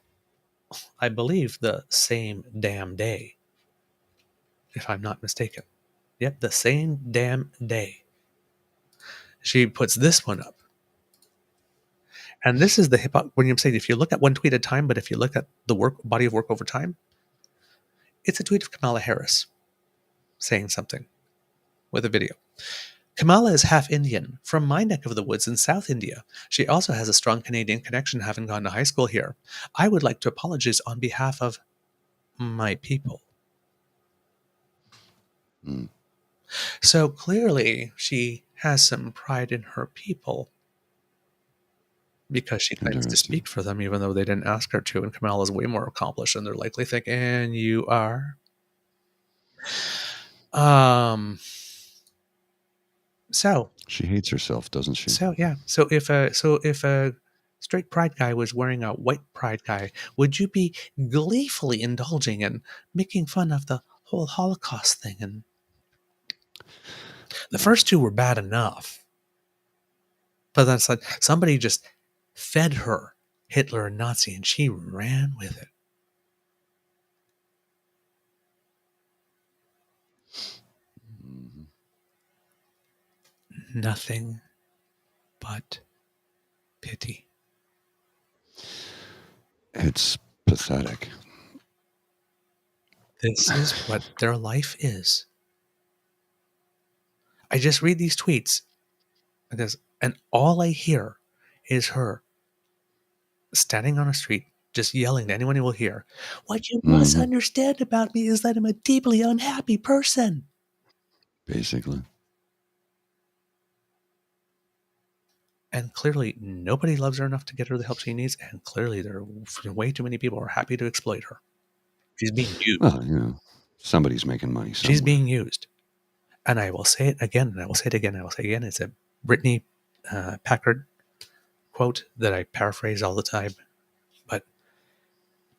I believe the same damn day, if I'm not mistaken. Yep, the same damn day. She puts this one up. And this is the when you're saying if you look at one tweet at a time, but if you look at the body of work over time, it's a tweet of Kamala Harris saying something with a video. Kamala is half Indian, from my neck of the woods in South India. She also has a strong Canadian connection, having gone to high school here. I would like to apologize on behalf of my people. So clearly, she has some pride in her people because she claims to speak for them, even though they didn't ask her to. And Kamala's way more accomplished, and they're likely thinking, and you are. So she hates herself, doesn't she? So yeah. So if a straight pride guy was wearing a white pride guy, would you be gleefully indulging in making fun of the whole Holocaust thing? And the first two were bad enough, but then somebody just fed her Hitler and Nazi, and she ran with it. Nothing but pity. It's pathetic. This is what their life is. I just read these tweets and all I hear is her standing on a street just yelling to anyone who will hear, what you must understand about me is that I'm a deeply unhappy person. Basically. And clearly, nobody loves her enough to get her the help she needs, and clearly there are way too many people who are happy to exploit her. She's being used. Well, somebody's making money somewhere. She's being used. And I will say it again, and I will say it again, and I will say it again. It's a Brittany Packard quote that I paraphrase all the time.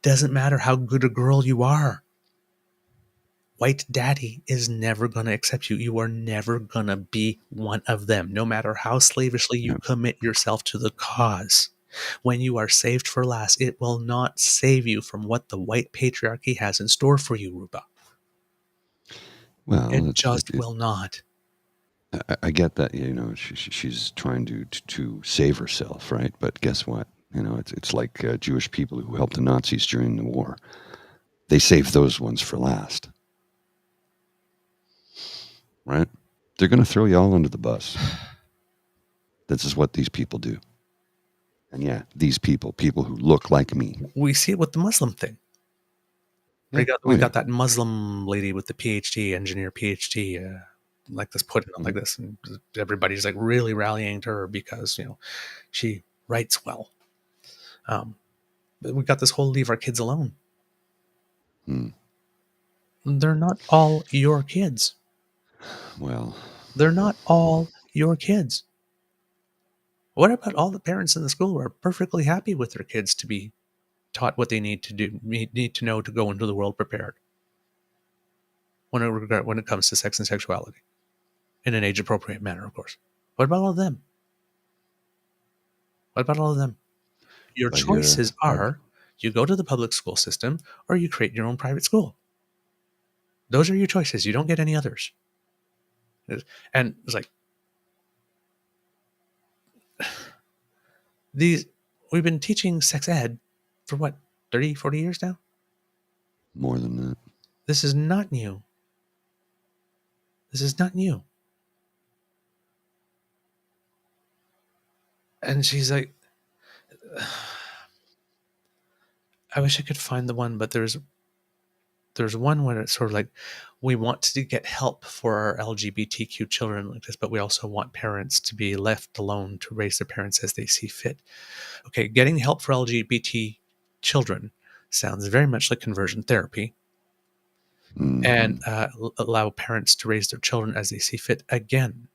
Doesn't matter how good a girl you are. White daddy is never going to accept you. You are never going to be one of them, no matter how slavishly you Yep. commit yourself to the cause. When you are saved for last, it will not save you from what the white patriarchy has in store for you, Ruba. Well, It just will not. I get that, she's trying to save herself, right? But guess what? It's like Jewish people who helped the Nazis during the war. They saved those ones for last, right? They're going to throw you all under the bus. This is what these people do. And yeah, these people who look like me. We see it with the Muslim thing. Yeah. We got that Muslim lady with the PhD, engineer PhD, like this, putting it like this, and everybody's like really rallying to her because she writes well. But we got this whole leave our kids alone. They're not all your kids. Well, They're not all your kids. What about all the parents in the school who are perfectly happy with their kids to be taught what they need to do, need to know to go into the world prepared when it comes to sex and sexuality in an age-appropriate manner, of course? What about all of them? What about all of them? Your choices are you go to the public school system or you create your own private school. Those are your choices. You don't get any others. And it's like, we've been teaching sex ed for what, 30, 40 years now? more than that. This is not new. This is not new. And she's like, I wish I could find the one, but there's one where it's sort of like, we want to get help for our LGBTQ children like this, but we also want parents to be left alone to raise their parents as they see fit. Okay, getting help for LGBT children sounds very much like conversion therapy. Mm-hmm. And allow parents to raise their children as they see fit. Again,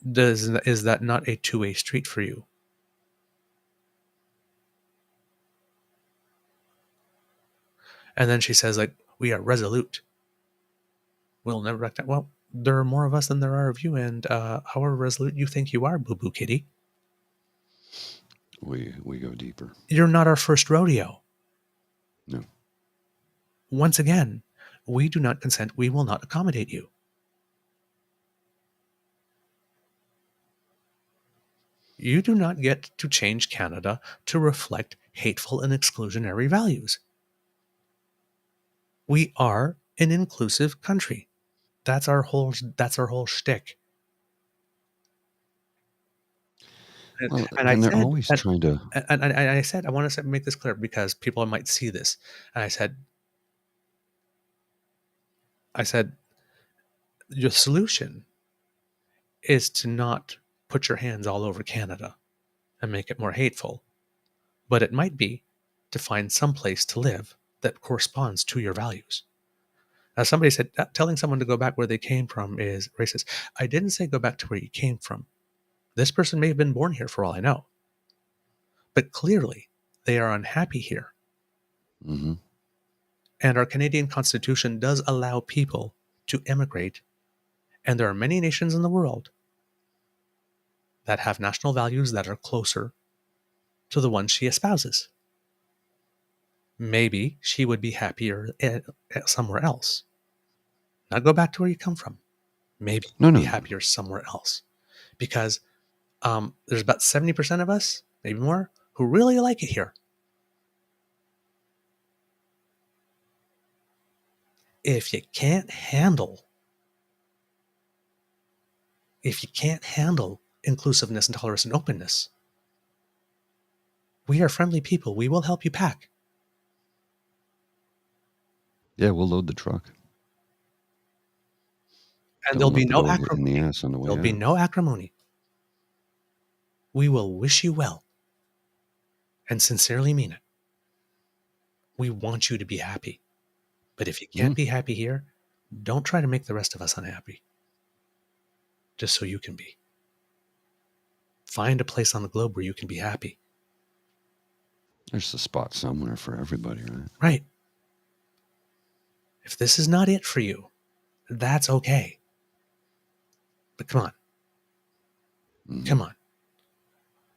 is that not a two-way street for you? And then she says, like, we are resolute. We'll never back down. Well, there are more of us than there are of you, and how resolute you think you are, boo-boo kitty? We go deeper. You're not our first rodeo. No. Once again, we do not consent. We will not accommodate you. You do not get to change Canada to reflect hateful and exclusionary values. We are an inclusive country. That's our whole shtick. Well, And I they're said, always trying to. and I said, I want to make this clear because people might see this. And I said, your solution is to not put your hands all over Canada and make it more hateful, but it might be to find some place to live that corresponds to your values. As somebody said, telling someone to go back where they came from is racist. I didn't say go back to where you came from. This person may have been born here for all I know. But clearly, they are unhappy here. Mm-hmm. And our Canadian Constitution does allow people to emigrate. And there are many nations in the world that have national values that are closer to the ones she espouses. Maybe she would be happier somewhere else. Not go back to where you come from. Maybe be happier somewhere else. Because there's about 70% of us, maybe more, who really like it here. If you can't handle inclusiveness and tolerance and openness, we are friendly people. We will help you pack. Yeah, we'll load the truck. And there'll be no acrimony. There'll be no acrimony. We will wish you well and sincerely mean it. We want you to be happy. But if you can't be happy here, don't try to make the rest of us unhappy. Just so you can be. Find a place on the globe where you can be happy. There's a spot somewhere for everybody, right? Right. If this is not it for you, that's okay. But come on. Mhm. Come on.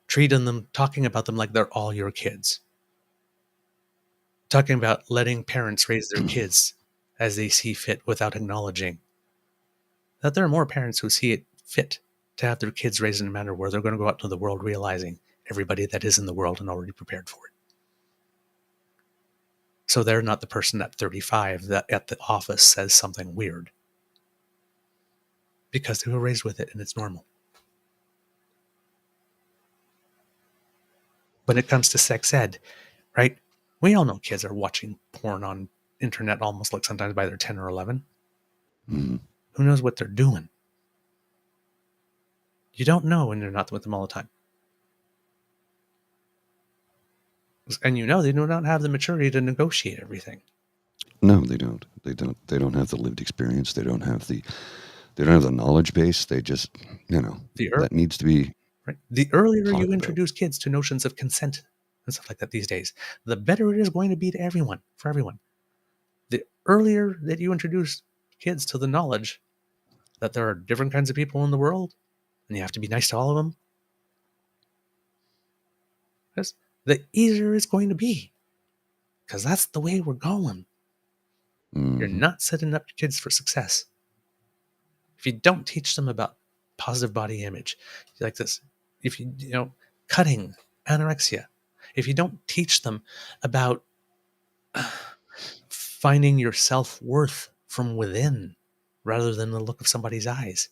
Treating them, talking about them like they're all your kids. Talking about letting parents raise their kids as they see fit without acknowledging that there are more parents who see it fit to have their kids raised in a manner where they're going to go out into the world realizing everybody that is in the world and already prepared for it. So they're not the person at 35 that at the office says something weird because they were raised with it and it's normal. When it comes to sex ed, right? We all know kids are watching porn on internet almost like sometimes by they're 10 or 11. Mhm. Who knows what they're doing? You don't know when you're not with them all the time. And you know they do not have the maturity to negotiate everything. No, they don't. They don't. They don't have the lived experience. They don't have the knowledge base. They just, that needs to be Right? The earlier talked you about. introduce kids to notions of consent and stuff like that these days, the better it is going to be to everyone, for everyone. The earlier that you introduce kids to the knowledge that there are different kinds of people in the world and you have to be nice to all of them, the easier it's going to be. Because that's the way we're going. You're Mhm. not setting up your kids for success. If you don't teach them about positive body image, like this, if cutting, anorexia, if you don't teach them about finding your self-worth from within rather than the look of somebody's eyes,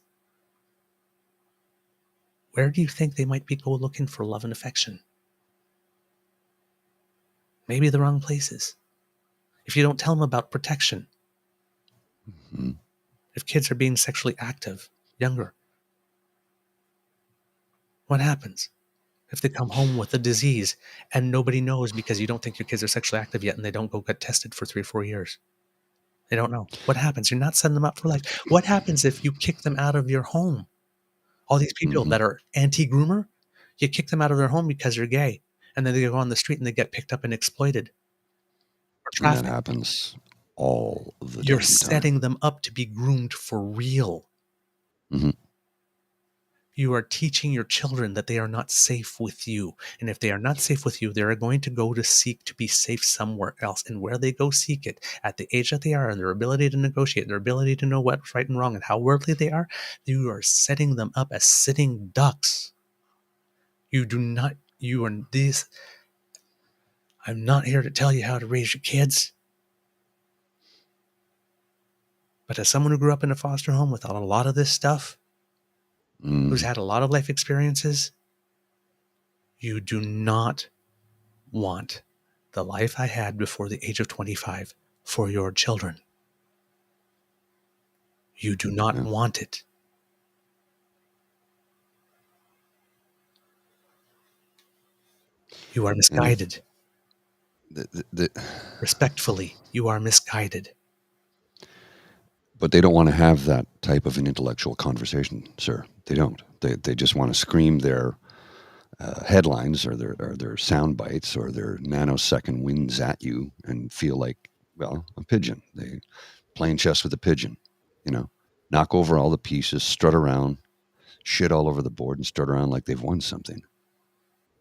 where do you think they might be go looking for love and affection? Maybe the wrong places. If you don't tell them about protection, Mhm. if kids are being sexually active, younger, what happens? If they come home with a disease and nobody knows because you don't think your kids are sexually active yet and they don't go get tested for 3 or 4 years. They don't know. What happens? You're not setting them up for life. What happens if you kick them out of your home? All these people Mhm. that are anti-groomer, you kick them out of their home because they're gay. And then they go on the street and they get picked up and exploited or And that trafficked. happens all the You're damn time. setting them up to be groomed for real. Mhm. You are teaching your children that they are not safe with you. And if they are not safe with you, they are going to go to seek to be safe somewhere else. And where they go seek it, at the age that they are, and their ability to negotiate, their ability to know what's right and wrong, and how worldly they are, you are setting them up as sitting ducks. You are this. I'm not here to tell you how to raise your kids. But as someone who grew up in a foster home without a lot of this stuff, who's Mhm. had a lot of life experiences, you do not want the life I had before the age of 25 for your children. You do not Yeah. want it. You are misguided. The Respectfully, you are misguided. But they don't want to have that type of an intellectual conversation, sir. They don't. They just want to scream their headlines or their sound bites or their nanosecond wins at you and feel like, well, a pigeon. They playing chess with a pigeon, knock over all the pieces, strut around, shit all over the board, and strut around like they've won something.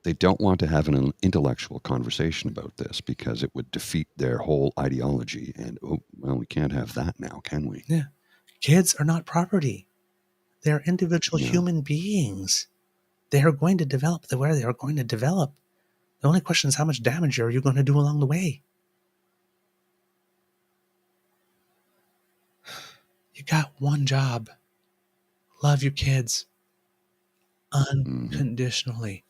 They don't want to have an intellectual conversation about this because it would defeat their whole ideology. And, we can't have that now, can we? Yeah. Kids are not property. They're individual Yeah. human beings. They are going to develop the way they are going to develop. The only question is how much damage are you going to do along the way? You got one job. Love your kids Mm-hmm. unconditionally.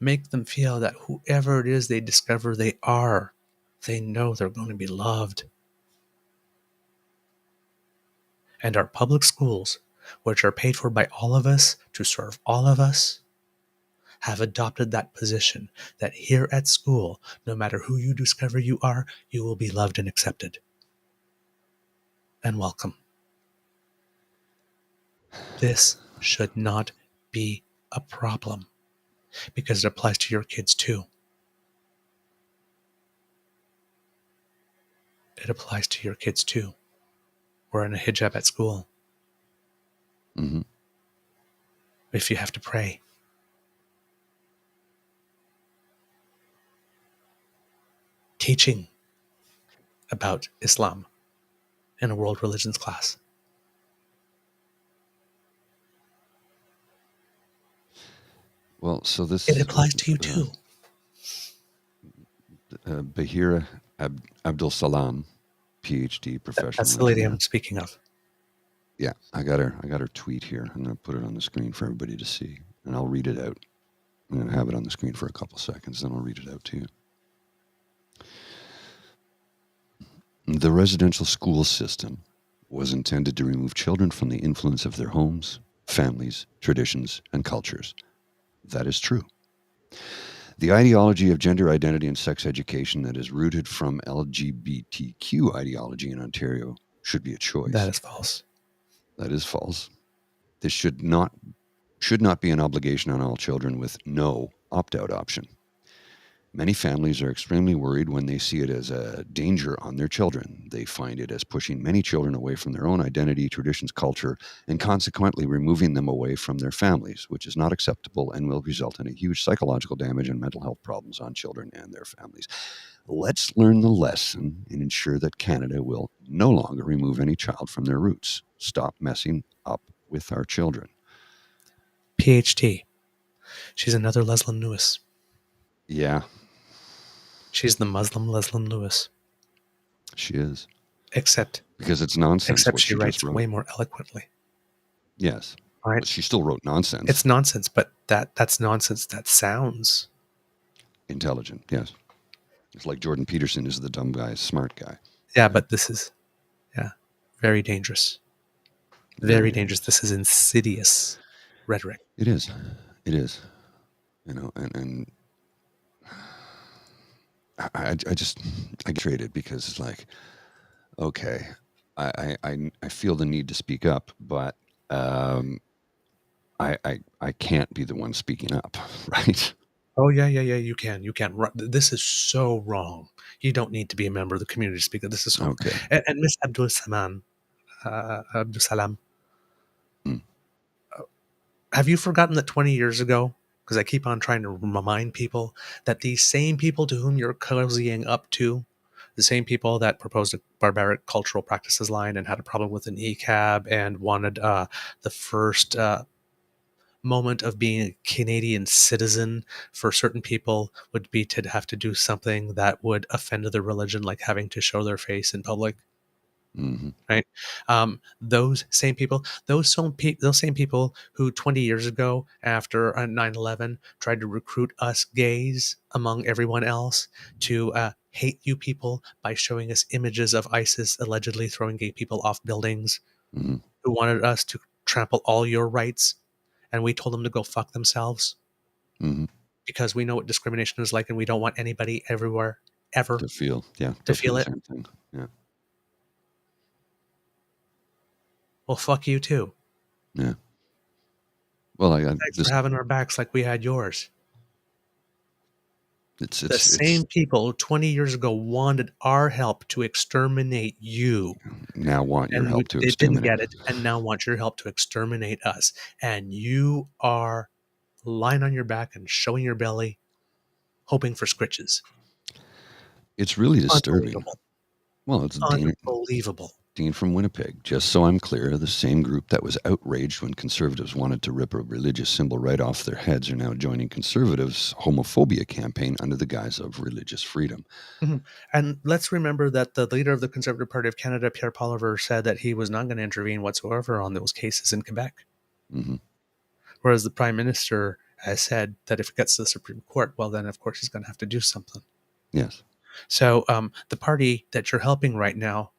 Make them feel that whoever it is they discover they are, they know they're going to be loved. And our public schools, which are paid for by all of us to serve all of us, have adopted that position that here at school, no matter who you discover you are, you will be loved and accepted and welcome. This should not be a problem because it applies to your kids too. It applies to your kids too. Wearing a hijab at school. Mm-hmm. If you have to pray. Teaching about Islam in a world religions class. Well, so this It applies to you too. Bahira Abdul Salam, PhD, professional That's the lady engineer. I'm speaking of. Yeah, I got her tweet here. I'm going to put it on the screen for everybody to see, and I'll read it out. I'm going to have it on the screen for a couple seconds, then I'll read it out to you. The residential school system was intended to remove children from the influence of their homes, families, traditions, and cultures. That is true. The ideology of gender identity and sex education that is rooted from LGBTQ ideology in Ontario should be a choice. That is false. That is false. This should not be an obligation on all children with no opt-out option. Many families are extremely worried when they see it as a danger on their children. They find it as pushing many children away from their own identity, traditions, culture, and consequently removing them away from their families, which is not acceptable and will result in a huge psychological damage and mental health problems on children and their families. Let's learn the lesson and ensure that Canada will no longer remove any child from their roots. Stop messing up with our children. PhD. She's another Leslyn Lewis. Yeah. She's the Muslim Leslyn Lewis. She is. Except because it's nonsense. Except what she writes way more eloquently. Yes. Right. But she still wrote nonsense. It's nonsense, but that's nonsense that sounds intelligent. Yes. It's like Jordan Peterson is the dumb guy, smart guy. Yeah, but this is very dangerous. Very dangerous. This is insidious rhetoric. It is. It is. You know, and I get frustrated because it's like, okay, I feel the need to speak up, but I can't be the one speaking up, right? Oh yeah, you can. This is so wrong. You don't need to be a member of the community to speak up. This is so okay. And Miss Abdul Salam, have you forgotten that 20 years ago? Because I keep on trying to remind people that these same people to whom you're cozying up to, the same people that proposed a barbaric cultural practices line and had a problem with an ECAB and wanted the first moment of being a Canadian citizen for certain people would be to have to do something that would offend their religion, like having to show their face in public. Mm-hmm. Right? Those same people who 20 years ago after 9/11 tried to recruit us gays among everyone else to hate you people by showing us images of ISIS allegedly throwing gay people off buildings, mm-hmm. who wanted us to trample all your rights, and we told them to go fuck themselves, mm-hmm. because we know what discrimination is like, and we don't want anybody everywhere ever to feel it. Same thing. Yeah. Well, fuck you too. Yeah. Well, Thanks for having our backs like we had yours. It's the same people 20 years ago wanted our help to exterminate you. Now want your help to exterminate. They didn't get it, and now want your help to exterminate us. And you are lying on your back and showing your belly, hoping for scritches. It's really disturbing. Well, it's unbelievable. Dean from Winnipeg. Just so I'm clear, the same group that was outraged when conservatives wanted to rip a religious symbol right off their heads are now joining conservatives' homophobia campaign under the guise of religious freedom. Mm-hmm. And let's remember that the leader of the Conservative Party of Canada, Pierre Poilievre, said that he was not going to intervene whatsoever on those cases in Quebec. Mm-hmm. Whereas the Prime Minister has said that if it gets to the Supreme Court, well, then, of course, he's going to have to do something. Yes. So the party that you're helping right now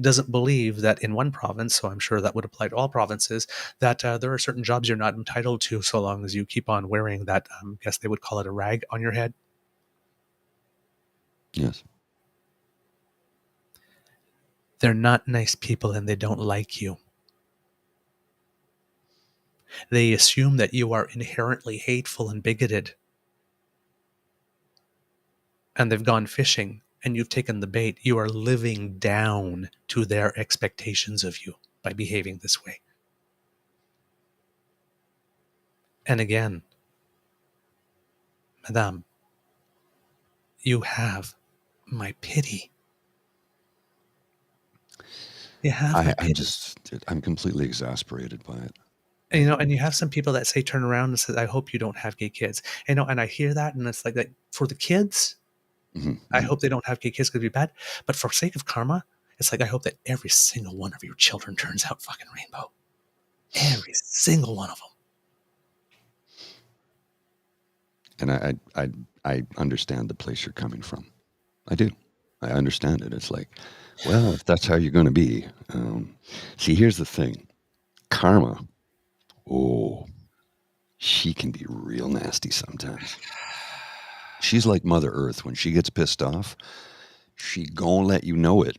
doesn't believe that in one province, so I'm sure that would apply to all provinces, that there are certain jobs you're not entitled to so long as you keep on wearing that, I guess they would call it a rag on your head. Yes. They're not nice people and they don't like you. They assume that you are inherently hateful and bigoted. And they've gone fishing and you've taken the bait, you are living down to their expectations of you by behaving this way. And again, Madame, you have my pity. You have my pity. I'm completely exasperated by it. And, and you have some people that say, turn around and say, I hope you don't have gay kids. And I hear that, and it's like that for the kids. Mm-hmm. I hope they don't have gay kids because it'd be bad. But for sake of karma, it's like I hope that every single one of your children turns out fucking rainbow. Every single one of them. And I understand the place you're coming from. I do. I understand it. It's like, well, if that's how you're going to be. See, here's the thing. Karma, she can be real nasty sometimes. She's like Mother Earth. When she gets pissed off, she gonna let you know it,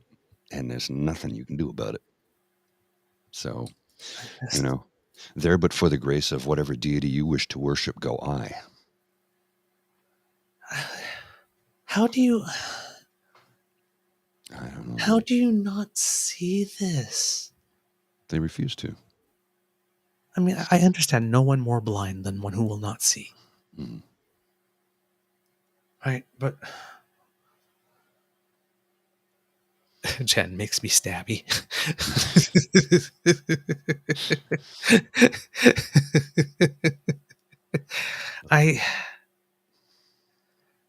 and there's nothing you can do about it. So, there but for the grace of whatever deity you wish to worship, go I. How do you... I don't know. How do you not see this? They refuse to. I mean, I understand no one more blind than one who will not see. Mm-hmm. Right, but... Jen makes me stabby.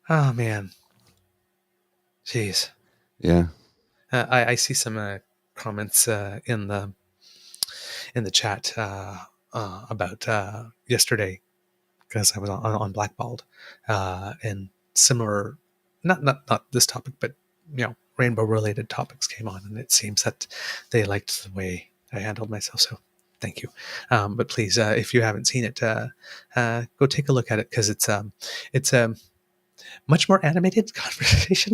Oh man. Jeez. Yeah. I see some comments in the chat about yesterday, because I was on Blackballed, and similar, not this topic, but rainbow related topics came on, and it seems that they liked the way I handled myself. So thank you. But please, if you haven't seen it, go take a look at it, because it's much more animated conversation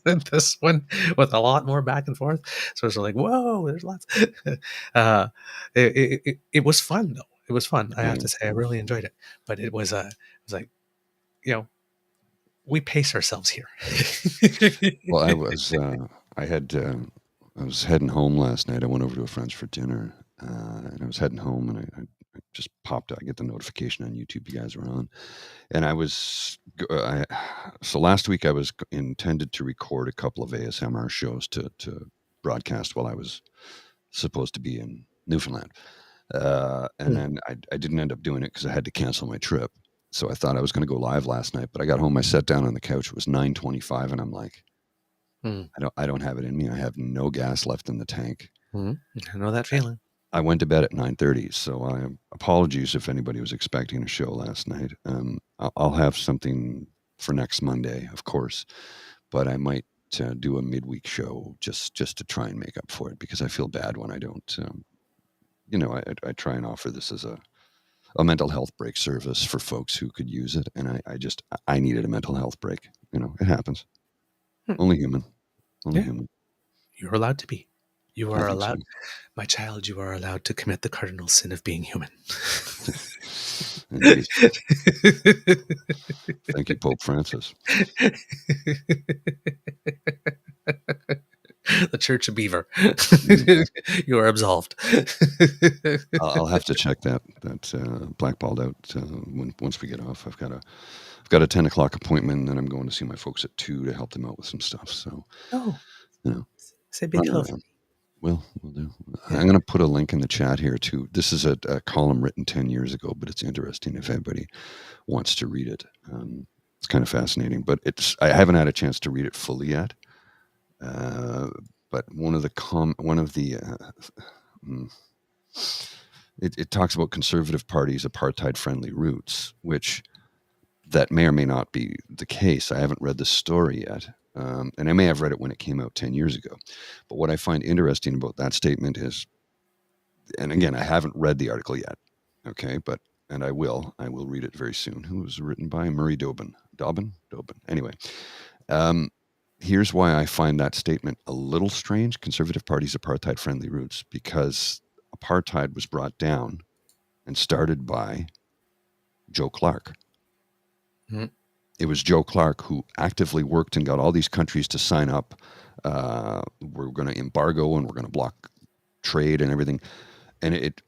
than this one, with a lot more back and forth. So it's like, whoa, there's lots. It was fun though. It was fun. I have to say, I really enjoyed it. But it was like, we pace ourselves here. Well, I was heading home last night. I went over to a friend's for dinner, and I was heading home, and I just popped out. I get the notification on YouTube you guys were on, and so last week I was intended to record a couple of ASMR shows to broadcast while I was supposed to be in Newfoundland, and then I didn't end up doing it because I had to cancel my trip. So I thought I was going to go live last night, but I got home. I sat down on the couch. It was 9:25, and I'm like, I don't have it in me. I have no gas left in the tank. I know that feeling. I went to bed at 9:30, so apologies if anybody was expecting a show last night. I'll have something for next Monday, of course, but I might do a midweek show just to try and make up for it, because I feel bad when I don't. I try and offer this as a mental health break service for folks who could use it, and I needed a mental health break. It happens. Only human. Only human. You're allowed to be. You are allowed, so. My child, you are allowed to commit the cardinal sin of being human. Indeed. Thank you, Pope Francis. The Church of Beaver. You are absolved. I'll have to check that Blackballed out once we get off. I've got a 10 o'clock appointment, and then I'm going to see my folks at 2 to help them out with some stuff. So, say big hello. We'll do. I'm going to put a link in the chat here too. This is a column written 10 years ago, but it's interesting if anybody wants to read it. It's kind of fascinating, but I haven't had a chance to read it fully yet. But it talks about Conservative Party's apartheid-friendly roots, which that may or may not be the case. I haven't read the story yet. And I may have read it when it came out 10 years ago. But what I find interesting about that statement is, and again, I haven't read the article yet, okay, and I will read it very soon. Who was written by? Murray Dobbin. Anyway, here's why I find that statement a little strange, Conservative Party's apartheid-friendly roots, because apartheid was brought down and started by Joe Clark. It was Joe Clark who actively worked and got all these countries to sign up. We're going to embargo and we're going to block trade and everything. And it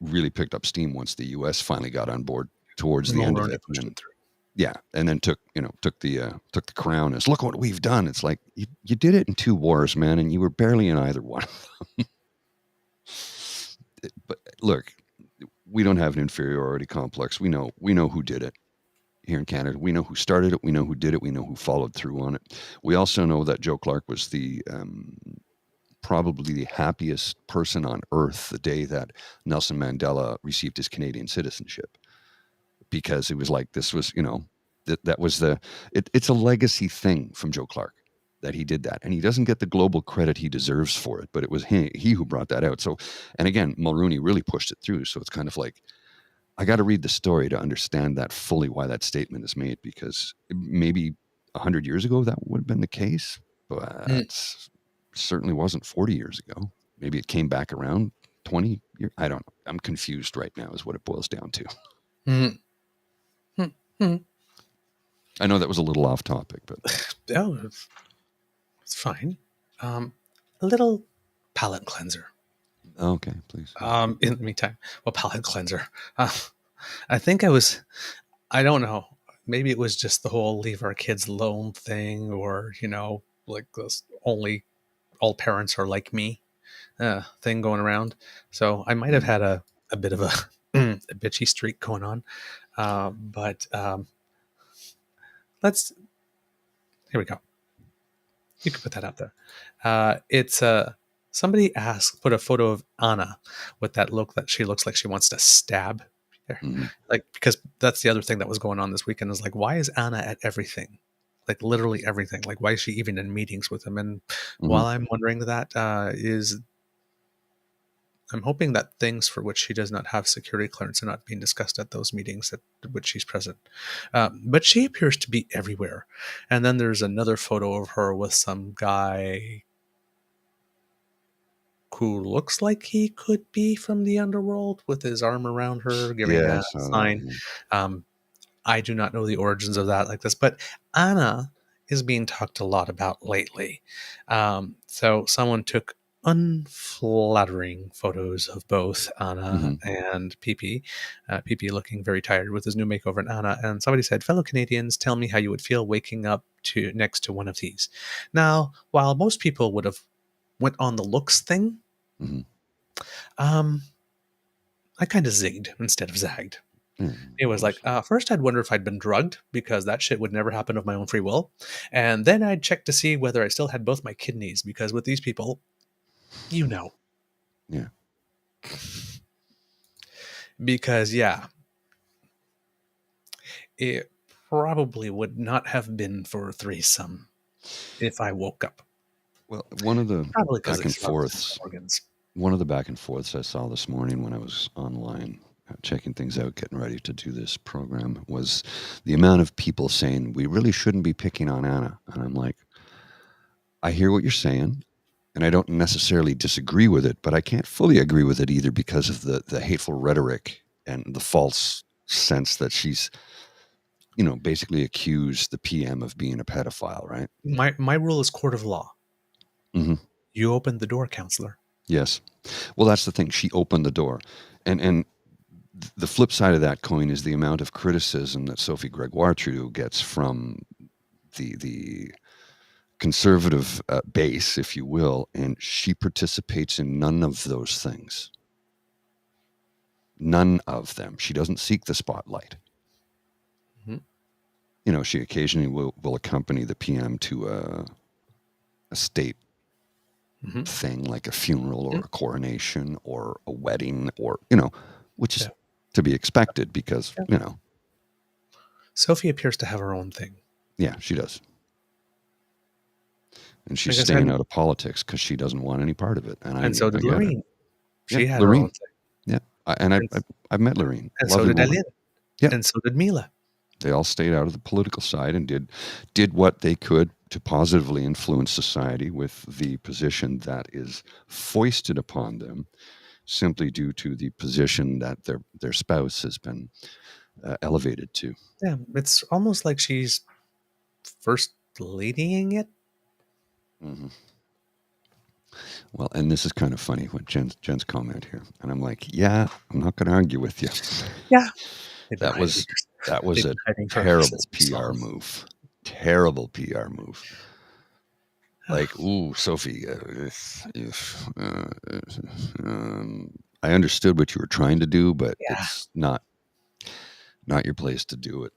really picked up steam once the U.S. finally got on board towards the end of it. Pushed it through. Yeah, and then took the crown as, look what we've done. It's like you did it in 2 wars, man, and you were barely in either one. But look, we don't have an inferiority complex. We know who did it here in Canada. We know who started it. We know who did it. We know who followed through on it. We also know that Joe Clark was the probably the happiest person on earth the day that Nelson Mandela received his Canadian citizenship, because it was like, this was, that was it's a legacy thing from Joe Clark that he did that. And he doesn't get the global credit he deserves for it, but it was he who brought that out. So, and again, Mulroney really pushed it through. So it's kind of like, I got to read the story to understand that fully, why that statement is made, because maybe 100 years ago that would have been the case, but certainly wasn't 40 years ago. Maybe it came back around 20 years. I don't know. I'm confused right now is what it boils down to. I know that was a little off topic, but it's fine. A little palate cleanser. Okay, please. In the meantime, palate cleanser. I think I don't know. Maybe it was just the whole leave our kids alone thing, or, like this only all parents are like me thing going around. So I might have had a bit of a bitchy streak going on. But here we go. You can put that out there. It's somebody put a photo of Anna with that look that she looks like she wants to stab. Like, because that's the other thing that was going on this weekend, is like, why is Anna at everything? Like literally everything. Like, why is she even in meetings with him? And while I'm wondering that, I'm hoping that things for which she does not have security clearance are not being discussed at those meetings at which she's present. But she appears to be everywhere. And then there's another photo of her with some guy who looks like he could be from the underworld, with his arm around her, giving a sign. I do not know the origins of that like this, but Anna is being talked a lot about lately. So someone took unflattering photos of both Anna and PP. PP looking very tired with his new makeover, and Anna. And somebody said, "Fellow Canadians, tell me how you would feel waking up next to one of these." Now, while most people would have went on the looks thing, I kind of zigged instead of zagged. It was like, first I'd wonder if I'd been drugged, because that shit would never happen of my own free will. And then I'd check to see whether I still had both my kidneys, because with these people, Yeah. Because, it probably would not have been for a threesome if I woke up. Well, one of the Probably back and forths I saw this morning when I was online checking things out, getting ready to do this program, was the amount of people saying, we really shouldn't be picking on Anna. And I'm like, I hear what you're saying, and I don't necessarily disagree with it, but I can't fully agree with it either, because of the hateful rhetoric and the false sense that she's, basically accused the PM of being a pedophile, right? My rule is court of law. You opened the door, counselor. Yes. Well, that's the thing. She opened the door. And the flip side of that coin is the amount of criticism that Sophie Gregoire Trudeau gets from the conservative base, if you will, and she participates in none of those things. None of them. She doesn't seek the spotlight. She occasionally will accompany the PM to a state thing, like a funeral or a coronation or a wedding, or, which is to be expected, because, Sophie appears to have her own thing. Yeah, she does. And she's staying out of politics because she doesn't want any part of it. And so did Lorene. She had Lorene. her own thing. Yeah. And I've met Lorene. And so did Eileen. Yeah. And so did Mila. They all stayed out of the political side and did what they could to positively influence society with the position that is foisted upon them, simply due to the position that their spouse has been elevated to. Yeah, it's almost like she's first ladying it. Mm-hmm. Well, and this is kind of funny with Jen's comment here, and I'm like, yeah, I'm not going to argue with you. Yeah, That was a terrible PR move. Terrible PR move. Like, ooh, Sophie, I understood what you were trying to do, but it's not your place to do it.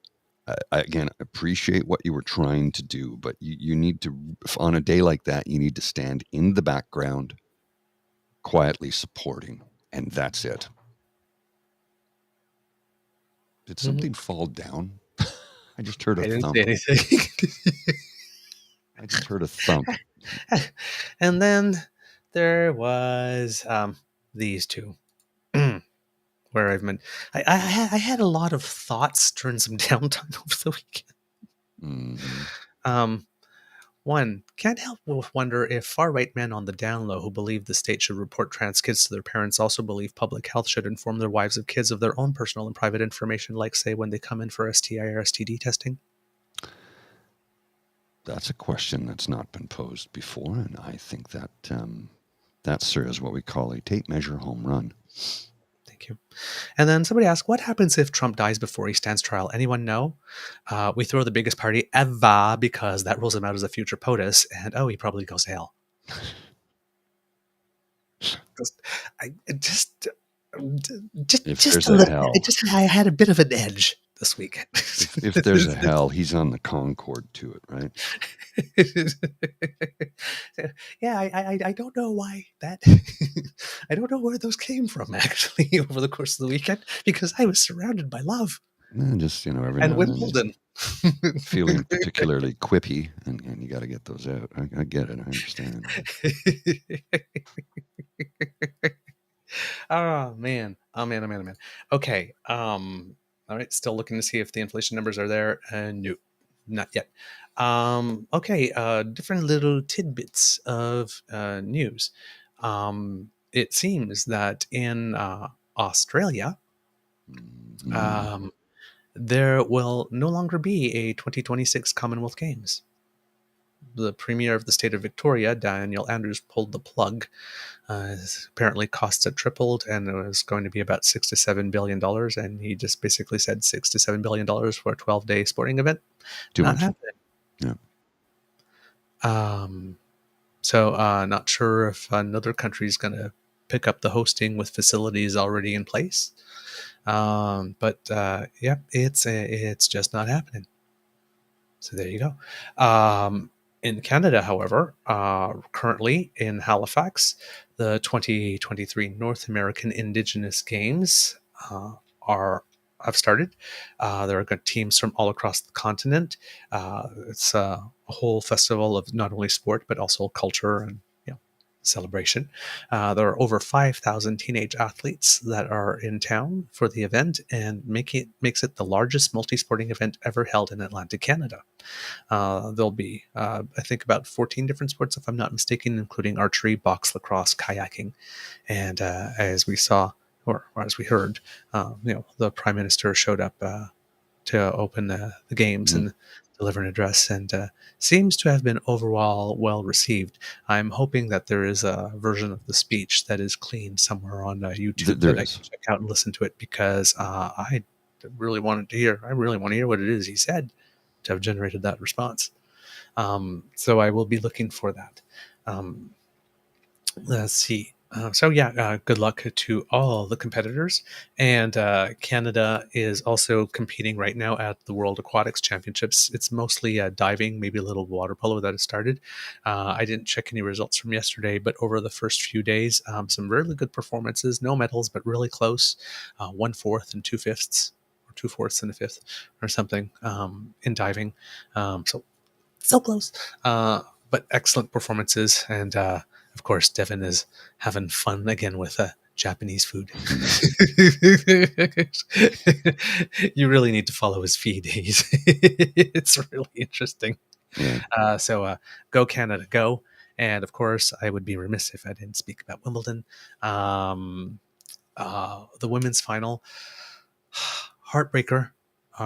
I again appreciate what you were trying to do, but you need to, on a day like that, you need to stand in the background, quietly supporting, and that's it. Did something fall down? I just heard a thump. I didn't say anything. I just heard a thump. And then there was these two. Where I've been, I had a lot of thoughts during some downtime over the weekend. Mm-hmm. One, can't help but wonder if far-right men on the down low who believe the state should report trans kids to their parents also believe public health should inform their wives of kids of their own personal and private information, like, say, when they come in for STI or STD testing. That's a question that's not been posed before, and I think that that serves what we call a tape measure home run. Thank you. And then somebody asked, what happens if Trump dies before he stands trial? Anyone know? We throw the biggest party ever because that rules him out as a future POTUS, and he probably goes to hell. I had a bit of an edge this weekend. If there's a hell, he's on the Concord to it, right? Yeah, I don't know why that. I don't know where those came from actually over the course of the weekend, because I was surrounded by love. Just every and now Wimbledon. And then feeling particularly quippy, and you got to get those out. I get it. I understand. Oh man. Okay. All right. Still looking to see if the inflation numbers are there. No, not yet. Okay. Different little tidbits of news. It seems that in Australia, there will no longer be a 2026 Commonwealth Games. The Premier of the state of Victoria, Daniel Andrews, pulled the plug. Apparently costs had tripled, and it was going to be about $6 to $7 billion, and he just basically said $6 to $7 billion for a 12-day sporting event. Not happening. Yeah. So not sure if another country is going to pick up the hosting with facilities already in place. But yeah, it's just not happening. So there you go. In Canada, however, currently in Halifax, the 2023 North American Indigenous Games have started. There are good teams from all across the continent. It's a whole festival of not only sport but also culture and celebration. There are over 5,000 teenage athletes that are in town for the event, and makes it the largest multi-sporting event ever held in Atlantic Canada. There'll be, I think, about 14 different sports, if I'm not mistaken, including archery, box, lacrosse, kayaking. And as we saw, or as we heard, the Prime Minister showed up to open the games and deliver an address, and seems to have been overall well received. I'm hoping that there is a version of the speech that is clean somewhere on YouTube that I can check out and listen to it, because I really want to hear what it is he said to have generated that response. So I will be looking for that. Let's see. Good luck to all the competitors. And Canada is also competing right now at the World Aquatics Championships. It's mostly diving, maybe a little water polo that has started. I didn't check any results from yesterday, but over the first few days, some really good performances. No medals, but really close. 1/4 and 2/5, or 2/4 and a 5th, or something in diving. So close. But excellent performances. And of course, Devin is having fun again with Japanese food. You really need to follow his feed. It's really interesting. Yeah. So go Canada, go. And of course, I would be remiss if I didn't speak about Wimbledon. The women's final. heartbreaker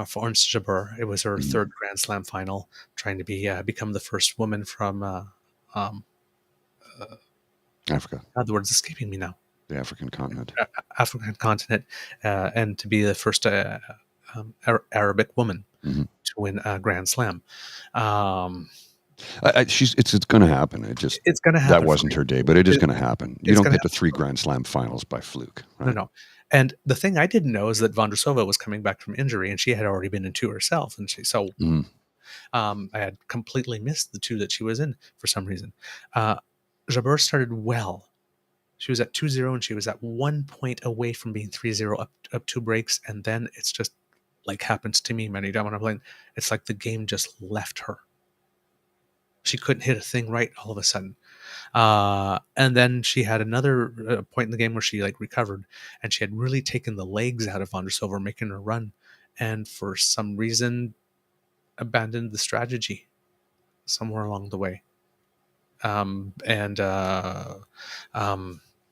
for Ons Jabeur. It was her third Grand Slam final, trying to become the first woman from Africa, the word's escaping me now. the African continent. African continent, and to be the first Arabic woman to win a Grand Slam. It's going to happen. It's going to happen. That wasn't her day, but it is going to happen. You don't get to 3 Grand Slam finals by fluke. Right? No. And the thing I didn't know is that Vondrousova was coming back from injury, and she had already been in 2 herself. And I had completely missed the 2 that she was in for some reason. Jabeur started well. She was at 2-0, and she was at 1 point away from being 3-0 up 2 breaks. And then it's just like happens to me many times when I'm playing. It's like the game just left her. She couldn't hit a thing right all of a sudden. And then she had another point in the game where she recovered, and she had really taken the legs out of Vondrousova, making her run, and for some reason abandoned the strategy somewhere along the way.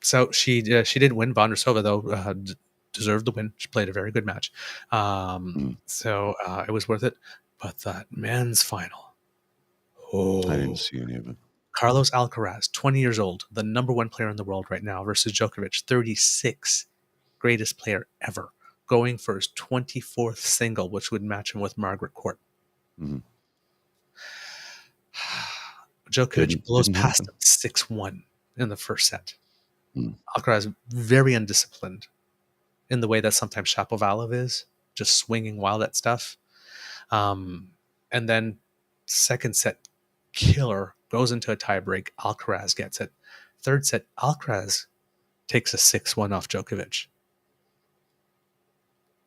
So she did win. Vondrousova, though, deserved the win. She played a very good match. So it was worth it. But that men's final. Oh, I didn't see any of it. Carlos Alcaraz, 20 years old, the number 1 player in the world right now, versus Djokovic, 36, greatest player ever, going for his 24th single, which would match him with Margaret Court. Djokovic blows past him 6-1 in the first set. Alcaraz, very undisciplined in the way that sometimes Shapovalov is, just swinging wild at stuff. And then second set, killer, goes into a tiebreak. Alcaraz gets it. Third set, Alcaraz takes a 6-1 off Djokovic.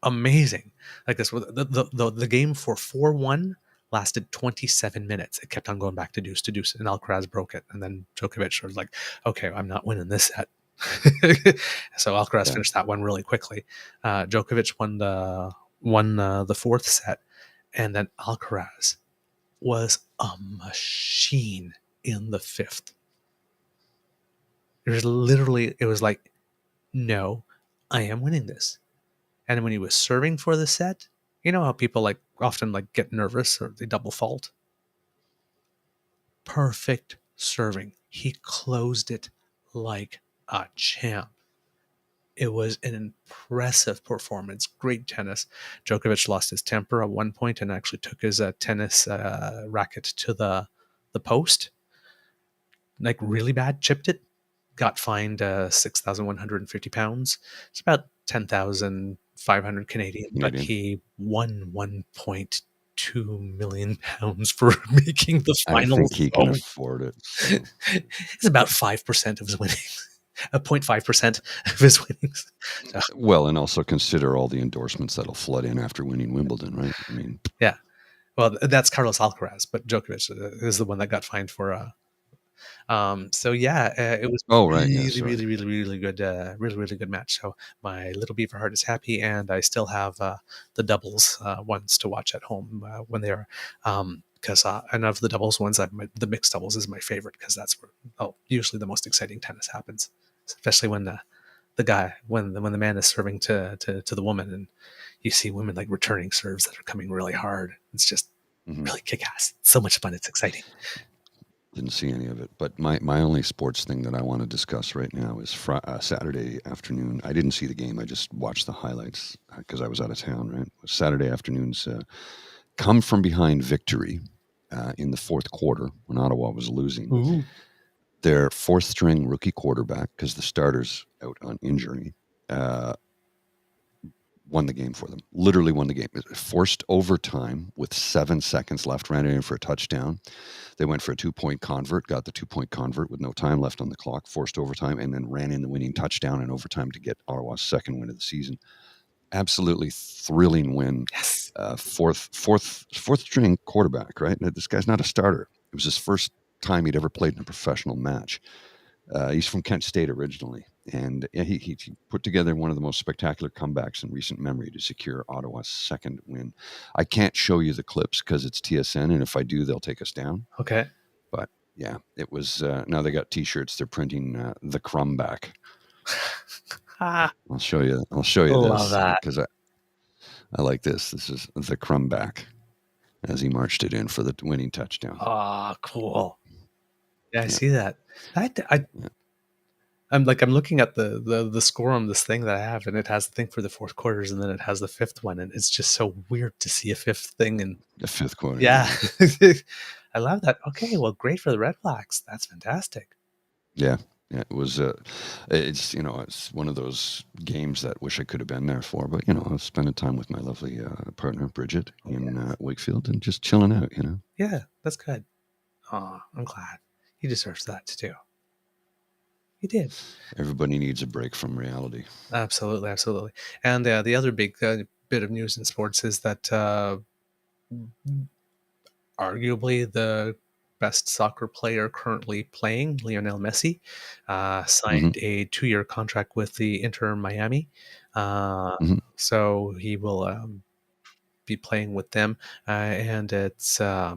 Amazing. Like this, the game for 4-1 lasted 27 minutes. It kept on going back to deuce, and Alcaraz broke it. And then Djokovic was like, okay, I'm not winning this set. So Alcaraz finished that one really quickly. Djokovic won the fourth set, and then Alcaraz was a machine in the fifth. It was like, no, I am winning this. And when he was serving for the set, you know how people often get nervous or they double fault? Perfect serving. He closed it like a champ. It was an impressive performance. Great tennis. Djokovic lost his temper at one point and actually took his tennis racket to the post. Really bad. Chipped it. Got fined £6,150. It's about 10,500 Canadian. But he won £1.2 million for making the finals. I think he can afford it. So. It's about 5% of his winnings. 0.5% of his winnings. So. Well, and also consider all the endorsements that'll flood in after winning Wimbledon, right? I mean, yeah. Well, that's Carlos Alcaraz, but Djokovic is the one that got fined for. It was really good, really good match. So my little Beaver heart is happy, and I still have the doubles ones to watch at home when they are. Because and of the doubles ones, the mixed doubles is my favorite because that's where usually the most exciting tennis happens, especially when the man is serving to the woman, and you see women returning serves that are coming really hard. It's just really kick-ass. It's so much fun. It's exciting. Didn't see any of it, but my only sports thing that I want to discuss right now is Saturday afternoon. I didn't see the game. I just watched the highlights because I was out of town. Right, it was Saturday afternoon's come from behind victory in the fourth quarter when Ottawa was losing. Ooh. Their fourth string rookie quarterback, because the starter's out on injury, won the game for them. Literally won the game. Forced overtime with 7 seconds left, ran it in for a touchdown. They went for a 2-point convert, got the 2-point convert with no time left on the clock, forced overtime, and then ran in the winning touchdown in overtime to get Ottawa's second win of the season. Absolutely thrilling win. Yes. Fourth string quarterback, right? This guy's not a starter. It was his first time he'd ever played in a professional match. He's from Kent State originally, and he put together one of the most spectacular comebacks in recent memory to secure Ottawa's second win. I can't show you the clips because it's TSN, and if I do, they'll take us down. Okay. But yeah, it was. Now they got T-shirts. They're printing the crumb back. I'll show you. I'll show you Love this that. because I like this. This is the crumb back as he marched it in for the winning touchdown. Ah, cool. Yeah, I Yeah. see that. I'm looking at the score on this thing that I have, and it has the thing for the fourth quarters, and then it has the fifth one, and it's just so weird to see a fifth thing. And The fifth quarter. yeah, I love that. Okay, well, great for the Red Blacks. That's fantastic. Yeah. Yeah, it was. It's it's one of those games that wish I could have been there for, but I was spending time with my lovely partner Bridget in Wakefield and just chilling out. Yeah, that's good. Oh, I'm glad. He deserves that too. He did. Everybody needs a break from reality. Absolutely, absolutely. And the other big bit of news in sports is that arguably the best soccer player currently playing, Lionel Messi, signed a 2-year contract with the Inter Miami. So he will be playing with them. And it's a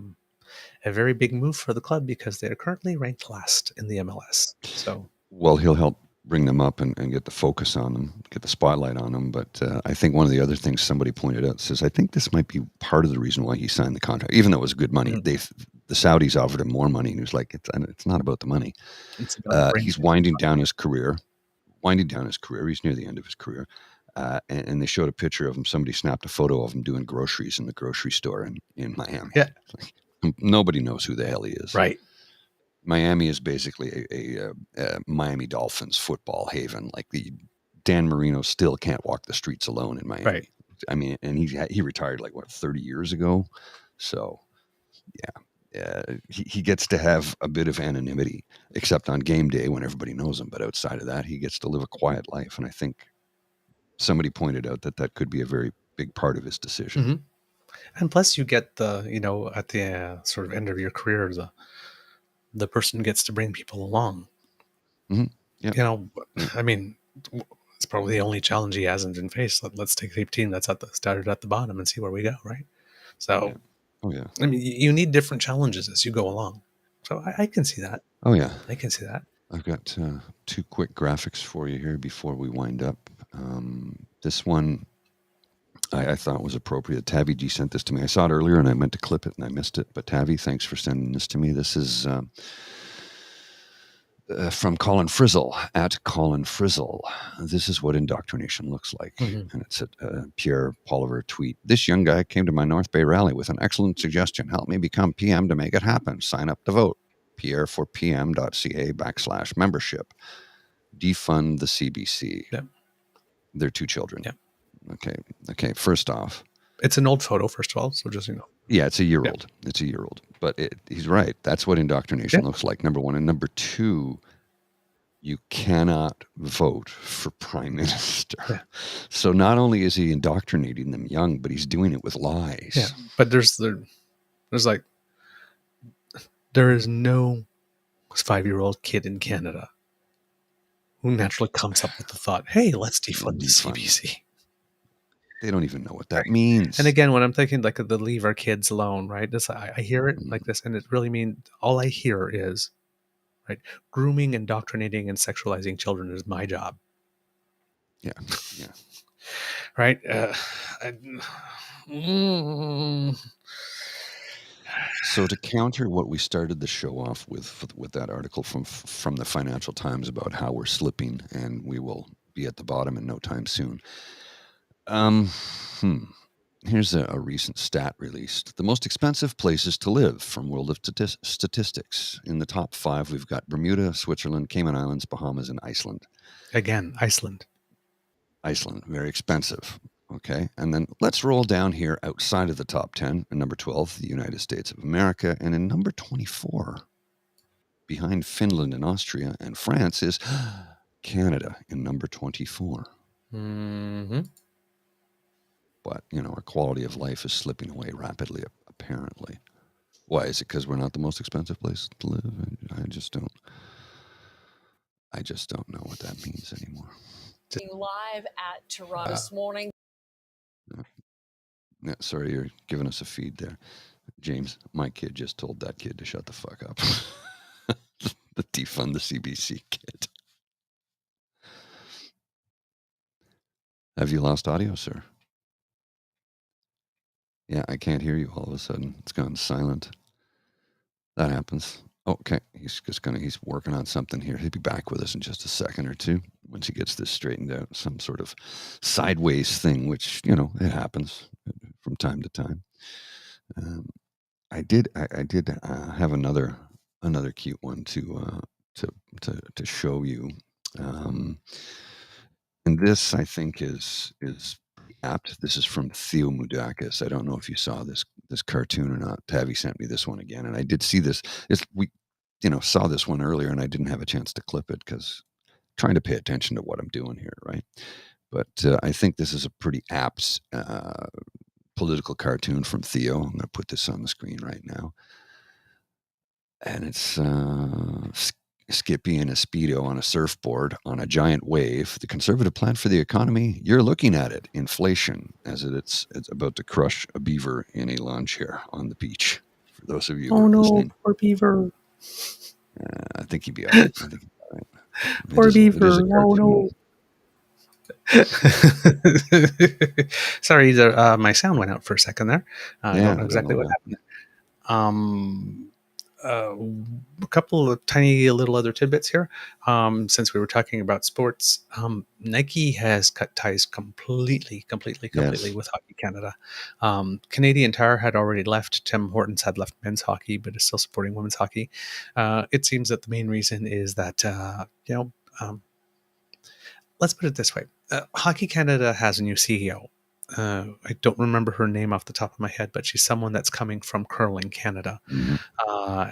very big move for the club because they're currently ranked last in the MLS. So, Well, he'll help bring them up and get the focus on them, get the spotlight on them. But I think one of the other things somebody pointed out says, I think this might be part of the reason why he signed the contract, even though it was good money. The Saudis offered him more money, and he was like, it's not about the money. it's about He's winding down his career. He's near the end of his career. And they showed a picture of him. Somebody snapped a photo of him doing groceries in the grocery store in Miami. Yeah. Nobody knows who the hell he is. Right. Miami is basically a Miami Dolphins football haven. Like the Dan Marino still can't walk the streets alone in Miami. Right. I mean, and he retired 30 years ago. So he gets to have a bit of anonymity, except on game day when everybody knows him. But outside of that, he gets to live a quiet life. And I think somebody pointed out that could be a very big part of his decision. Mm-hmm. And plus, you get the at the sort of end of your career, the person gets to bring people along. Yeah. I mean, it's probably the only challenge he hasn't been faced. Let's take the team that's started at the bottom and see where we go, right? So, Yeah. Oh yeah. I mean, you need different challenges as you go along. So I can see that. Oh yeah. I can see that. I've got 2 quick graphics for you here before we wind up. This one I thought was appropriate. Tavi G sent this to me. I saw it earlier and I meant to clip it and I missed it. But Tavi, thanks for sending this to me. This is from Colin Frizzle, at Colin Frizzle. This is what indoctrination looks like. And it's a Pierre Poliver tweet. This young guy came to my North Bay rally with an excellent suggestion. Help me become PM to make it happen. Sign up to vote. Pierre for pm.ca/membership. Defund the CBC. Yep. They're 2 children. Yep. Okay. First off, it's an old photo, first of all, so just Yeah, it's a year old. It's a year old. But he's right. That's what indoctrination looks like, number one. And number two, you cannot vote for prime minister. Yeah. So not only is he indoctrinating them young, but he's doing it with lies. Yeah, but there's there is no 5-year-old kid in Canada who naturally comes up with the thought, hey, let's defund the CBC. They don't even know what that means. And again, when I'm thinking the leave our kids alone, right? I hear it like this, and it really means all I hear is, right, grooming, indoctrinating, and sexualizing children is my job. Yeah. Right? So to counter what we started the show off with that article from the Financial Times about how we're slipping and we will be at the bottom in no time soon. Here's a recent stat released. The most expensive places to live from World of Statistics. In the top 5, we've got Bermuda, Switzerland, Cayman Islands, Bahamas, and Iceland. Again, Iceland, very expensive. Okay. And then let's roll down here outside of the top 10. In number 12, the United States of America. And in number 24, behind Finland and Austria and France, is Canada in number 24. But, our quality of life is slipping away rapidly, apparently. Why? Is it because we're not the most expensive place to live? I just don't know what that means anymore. Live at Toronto this morning. Yeah, sorry, you're giving us a feed there. James, my kid just told that kid to shut the fuck up. The defund the CBC kid. Have you lost audio, sir? Yeah, I can't hear you all of a sudden. It's gone silent. That happens. Okay, he's working on something here. He'll be back with us in just a second or two once he gets this straightened out. Some sort of sideways thing, which, it happens from time to time. I did have another cute one to show you. And this, I think, is apt. This is from Theo Moudakis. I don't know if you saw this cartoon or not. Tavi sent me this one again, and I did see this. We saw this one earlier, and I didn't have a chance to clip it because trying to pay attention to what I'm doing here, right? But I think this is a pretty apt political cartoon from Theo. I'm going to put this on the screen right now, and it's Skippy in a Speedo on a surfboard on a giant wave. The conservative plan for the economy, you're looking at it. Inflation, as it's about to crush a beaver in a lawn chair on the beach. For those of you who are listening. Poor beaver. I think he'd be all right. Poor beaver. It is a cartoon. Sorry, my sound went out for a second there. I don't know exactly what happened. A couple of tiny little other tidbits here. Since we were talking about sports, Nike has cut ties completely with Hockey Canada. Canadian Tire had already left. Tim Hortons had left men's hockey, but is still supporting women's hockey. It seems that the main reason is that, let's put it this way. Hockey Canada has a new CEO. I don't remember her name off the top of my head, but she's someone that's coming from Curling Canada. Mm-hmm.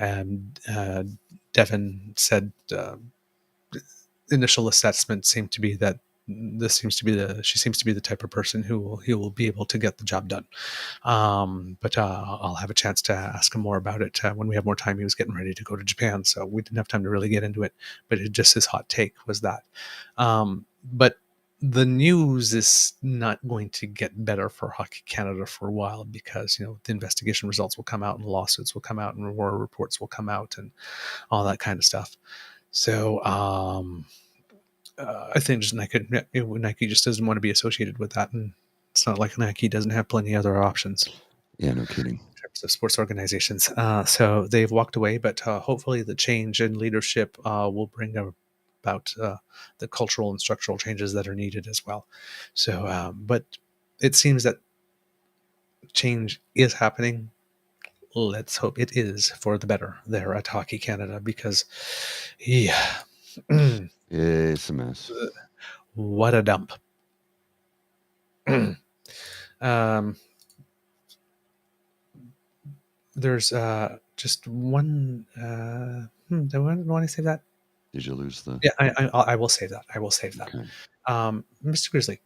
And Devin said initial assessment seemed to be that she seems to be the type of person who will be able to get the job done. But I'll have a chance to ask him more about it when we have more time. He was getting ready to go to Japan, so we didn't have time to really get into it. But just his hot take was that. But the news is not going to get better for Hockey Canada for a while because, the investigation results will come out and lawsuits will come out and war reports will come out and all that kind of stuff. So I think just Nike just doesn't want to be associated with that. And it's not like Nike doesn't have plenty of other options. Yeah, no kidding. In terms of sports organizations. So they've walked away, but hopefully the change in leadership will bring about the cultural and structural changes that are needed as well. So, but it seems that change is happening. Let's hope it is for the better there at Hockey Canada because, yeah, it's a mess. What a dump. There's just one. Do I want to say that? Did you lose the? Yeah, I will save that. I will save that. Okay. Mr. Grizzly,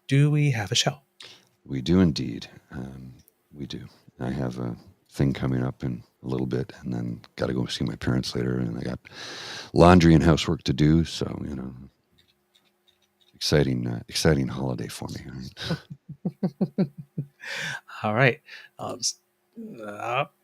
do we have a show? We do indeed. We do. I have a thing coming up in a little bit, and then got to go see my parents later, and I got laundry and housework to do. So exciting holiday for me. Right? All right.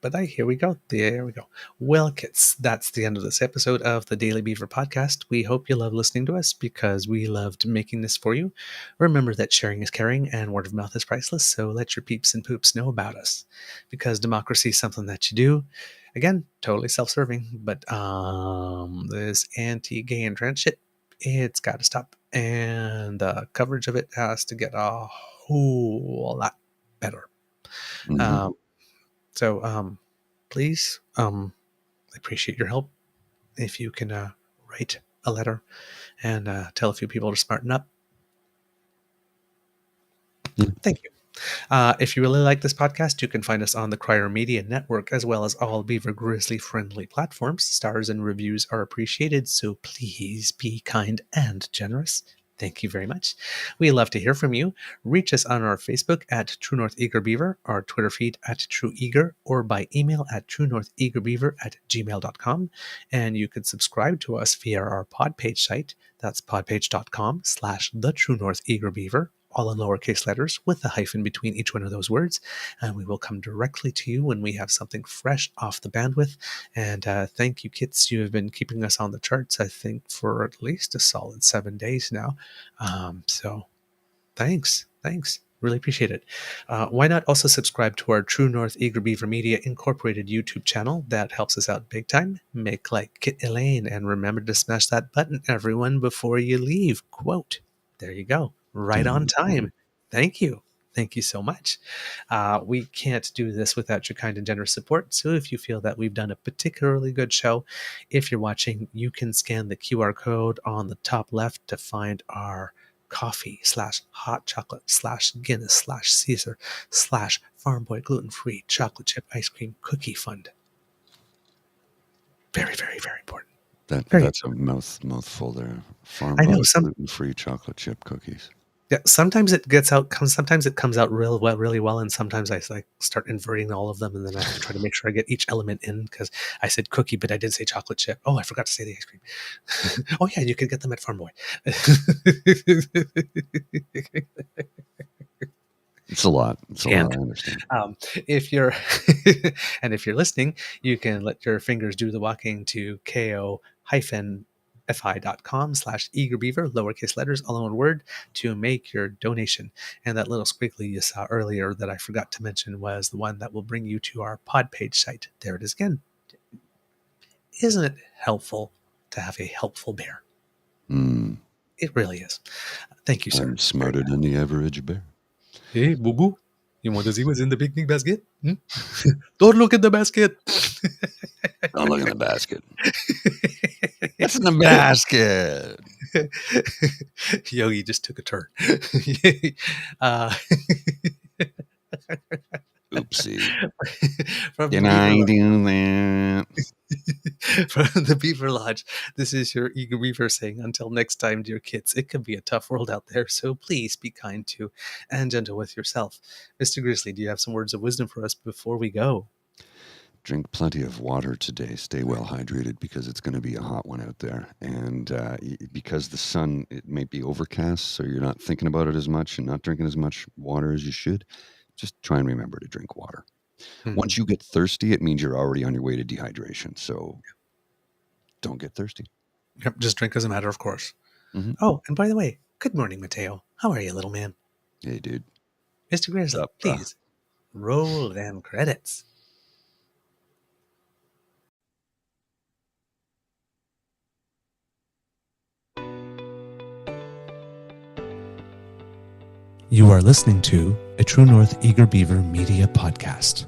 But here we go. There we go. Well, kids, that's the end of this episode of the Daily Beaver podcast. We hope you love listening to us because we loved making this for you. Remember that sharing is caring and word of mouth is priceless. So let your peeps and poops know about us because democracy is something that you do. Again, totally self-serving, but this anti-gay and trans shit, it's got to stop. And the coverage of it has to get a whole lot better. Mm-hmm. So please, I appreciate your help. If you can write a letter and tell a few people to smarten up. Yeah. Thank you. If you really like this podcast, you can find us on the Crier Media Network, as well as all Beaver Grizzly friendly platforms. Stars and reviews are appreciated, so please be kind and generous. Thank you very much. We love to hear from you. Reach us on our Facebook at True North Eager Beaver, our Twitter feed at True Eager, or by email at truenortheagerbeaver@gmail.com. And you can subscribe to us via our Podpage site. That's podpage.com/the True North Eager Beaver, all in lowercase letters with a hyphen between each one of those words. And we will come directly to you when we have something fresh off the bandwidth. And thank you, kits. You have been keeping us on the charts, I think, for at least a solid 7 days now. So thanks. Really appreciate it. Why not also subscribe to our True North Eager Beaver Media Incorporated YouTube channel? That helps us out big time. Make like Kit Elaine and remember to smash that button, everyone, before you leave. Quote. There you go. Right on time. Thank you. Thank you so much. We can't do this without your kind and generous support. So if you feel that we've done a particularly good show, if you're watching, you can scan the QR code on the top left to find our coffee/hot chocolate/Guinness/Caesar/Farm Boy gluten-free chocolate chip ice cream cookie fund. Very, very, very important. That's a mouthful there. Farm I know, Boy gluten-free chocolate chip cookies. Yeah, sometimes it comes out really well, and sometimes I like start inverting all of them, and then I have to try to make sure I get each element in because I said cookie, but I did say chocolate chip. Oh, I forgot to say the ice cream. Oh yeah, you could get them at Farm Boy. It's a lot. It's a lot. I understand. If you're if you're listening, you can let your fingers do the walking to ko-fi.com/eagerbeaver, lowercase letters, all in one word, to make your donation. And that little squiggly you saw earlier that I forgot to mention was the one that will bring you to our pod page site. There it is again. Isn't it helpful to have a helpful bear? It really is. Thank you, sir. I'm smarter than the average bear. Hey, boo-boo, you want to see what's in the picnic basket? Don't look at the basket. Don't look in the basket. What's in the basket? Yogi just took a turn. Oopsie. From Can I do that? From the Beaver Lodge, this is your Eager Beaver saying, until next time, dear kids, it can be a tough world out there, so please be kind to and gentle with yourself. Mr. Grizzly, do you have some words of wisdom for us before we go? Drink plenty of water today. Stay well hydrated because it's going to be a hot one out there. And because the sun, it may be overcast, so you're not thinking about it as much and not drinking as much water as you should. Just try and remember to drink water. Once you get thirsty, it means you're already on your way to dehydration. So don't get thirsty. Yep, just drink as a matter of course. Oh, and by the way, good morning, Mateo. How are you, little man? Hey, dude. Mr. Grizzly, please roll them credits. You are listening to a True North Eager Beaver Media Podcast.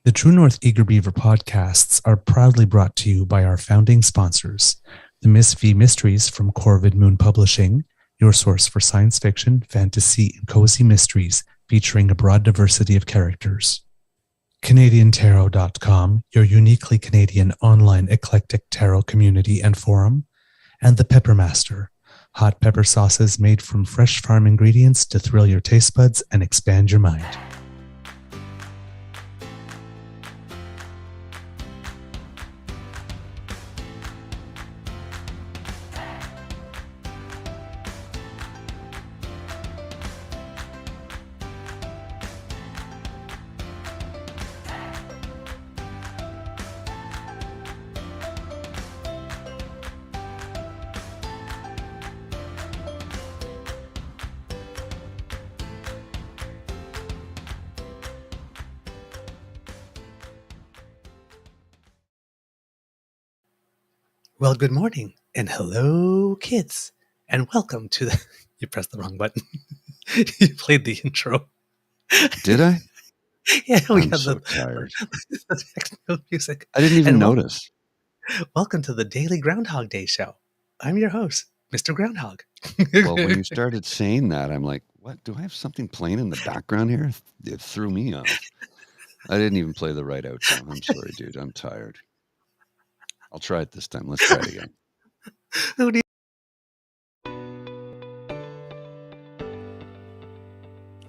The True North Eager Beaver podcasts are proudly brought to you by our founding sponsors, the Miss V Mysteries from Corvid Moon Publishing, your source for science fiction, fantasy, and cozy mysteries featuring a broad diversity of characters. CanadianTarot.com, your uniquely Canadian online eclectic tarot community and forum, and The Pepper Master, hot pepper sauces made from fresh farm ingredients to thrill your taste buds and expand your mind. Well, good morning and hello, kids, and welcome to the. You pressed the wrong button. You played the intro. Did I? Yeah, we I'm had so the tired. techno music. I didn't even And notice. Welcome to the Daily Groundhog Day Show. I'm your host, Mr. Groundhog. Well, when you started saying that, I'm like, what? Do I have something playing in the background here? It threw me off. I didn't even play the right outro. I'm sorry, dude. I'm tired. I'll try it this time. Let's try it again. Who do you-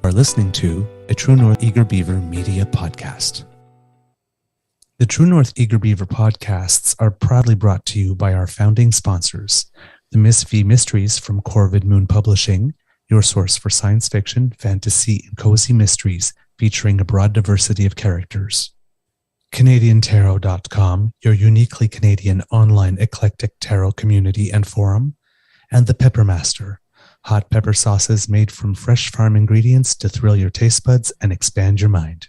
Are listening to a True North Eager Beaver media podcast. The True North Eager Beaver podcasts are proudly brought to you by our founding sponsors, the Miss V Mysteries from Corvid Moon Publishing, your source for science fiction, fantasy, and cozy mysteries featuring a broad diversity of characters. CanadianTarot.com, your uniquely Canadian online eclectic tarot community and forum, and the Peppermaster, hot pepper sauces made from fresh farm ingredients to thrill your taste buds and expand your mind.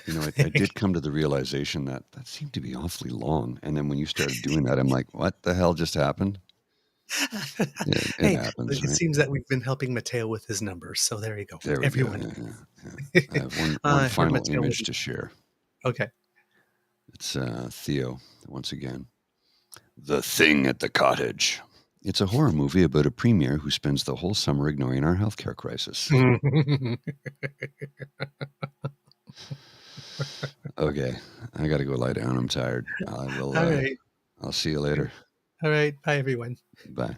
You know, I did come to the realization that seemed to be awfully long. And then when you started doing that, I'm like, what the hell just happened? It Hey, happens, it right? seems that we've been helping Mateo with his numbers. So there you go. There we Everyone. go. Yeah. I have one heard final Mateo image was- to share. Okay. It's Theo, once again. The Thing at the Cottage. It's a horror movie about a premier who spends the whole summer ignoring our healthcare crisis. Okay, I got to go lie down. I'm tired. I will. All right. I'll see you later. All right. Bye, everyone. Bye.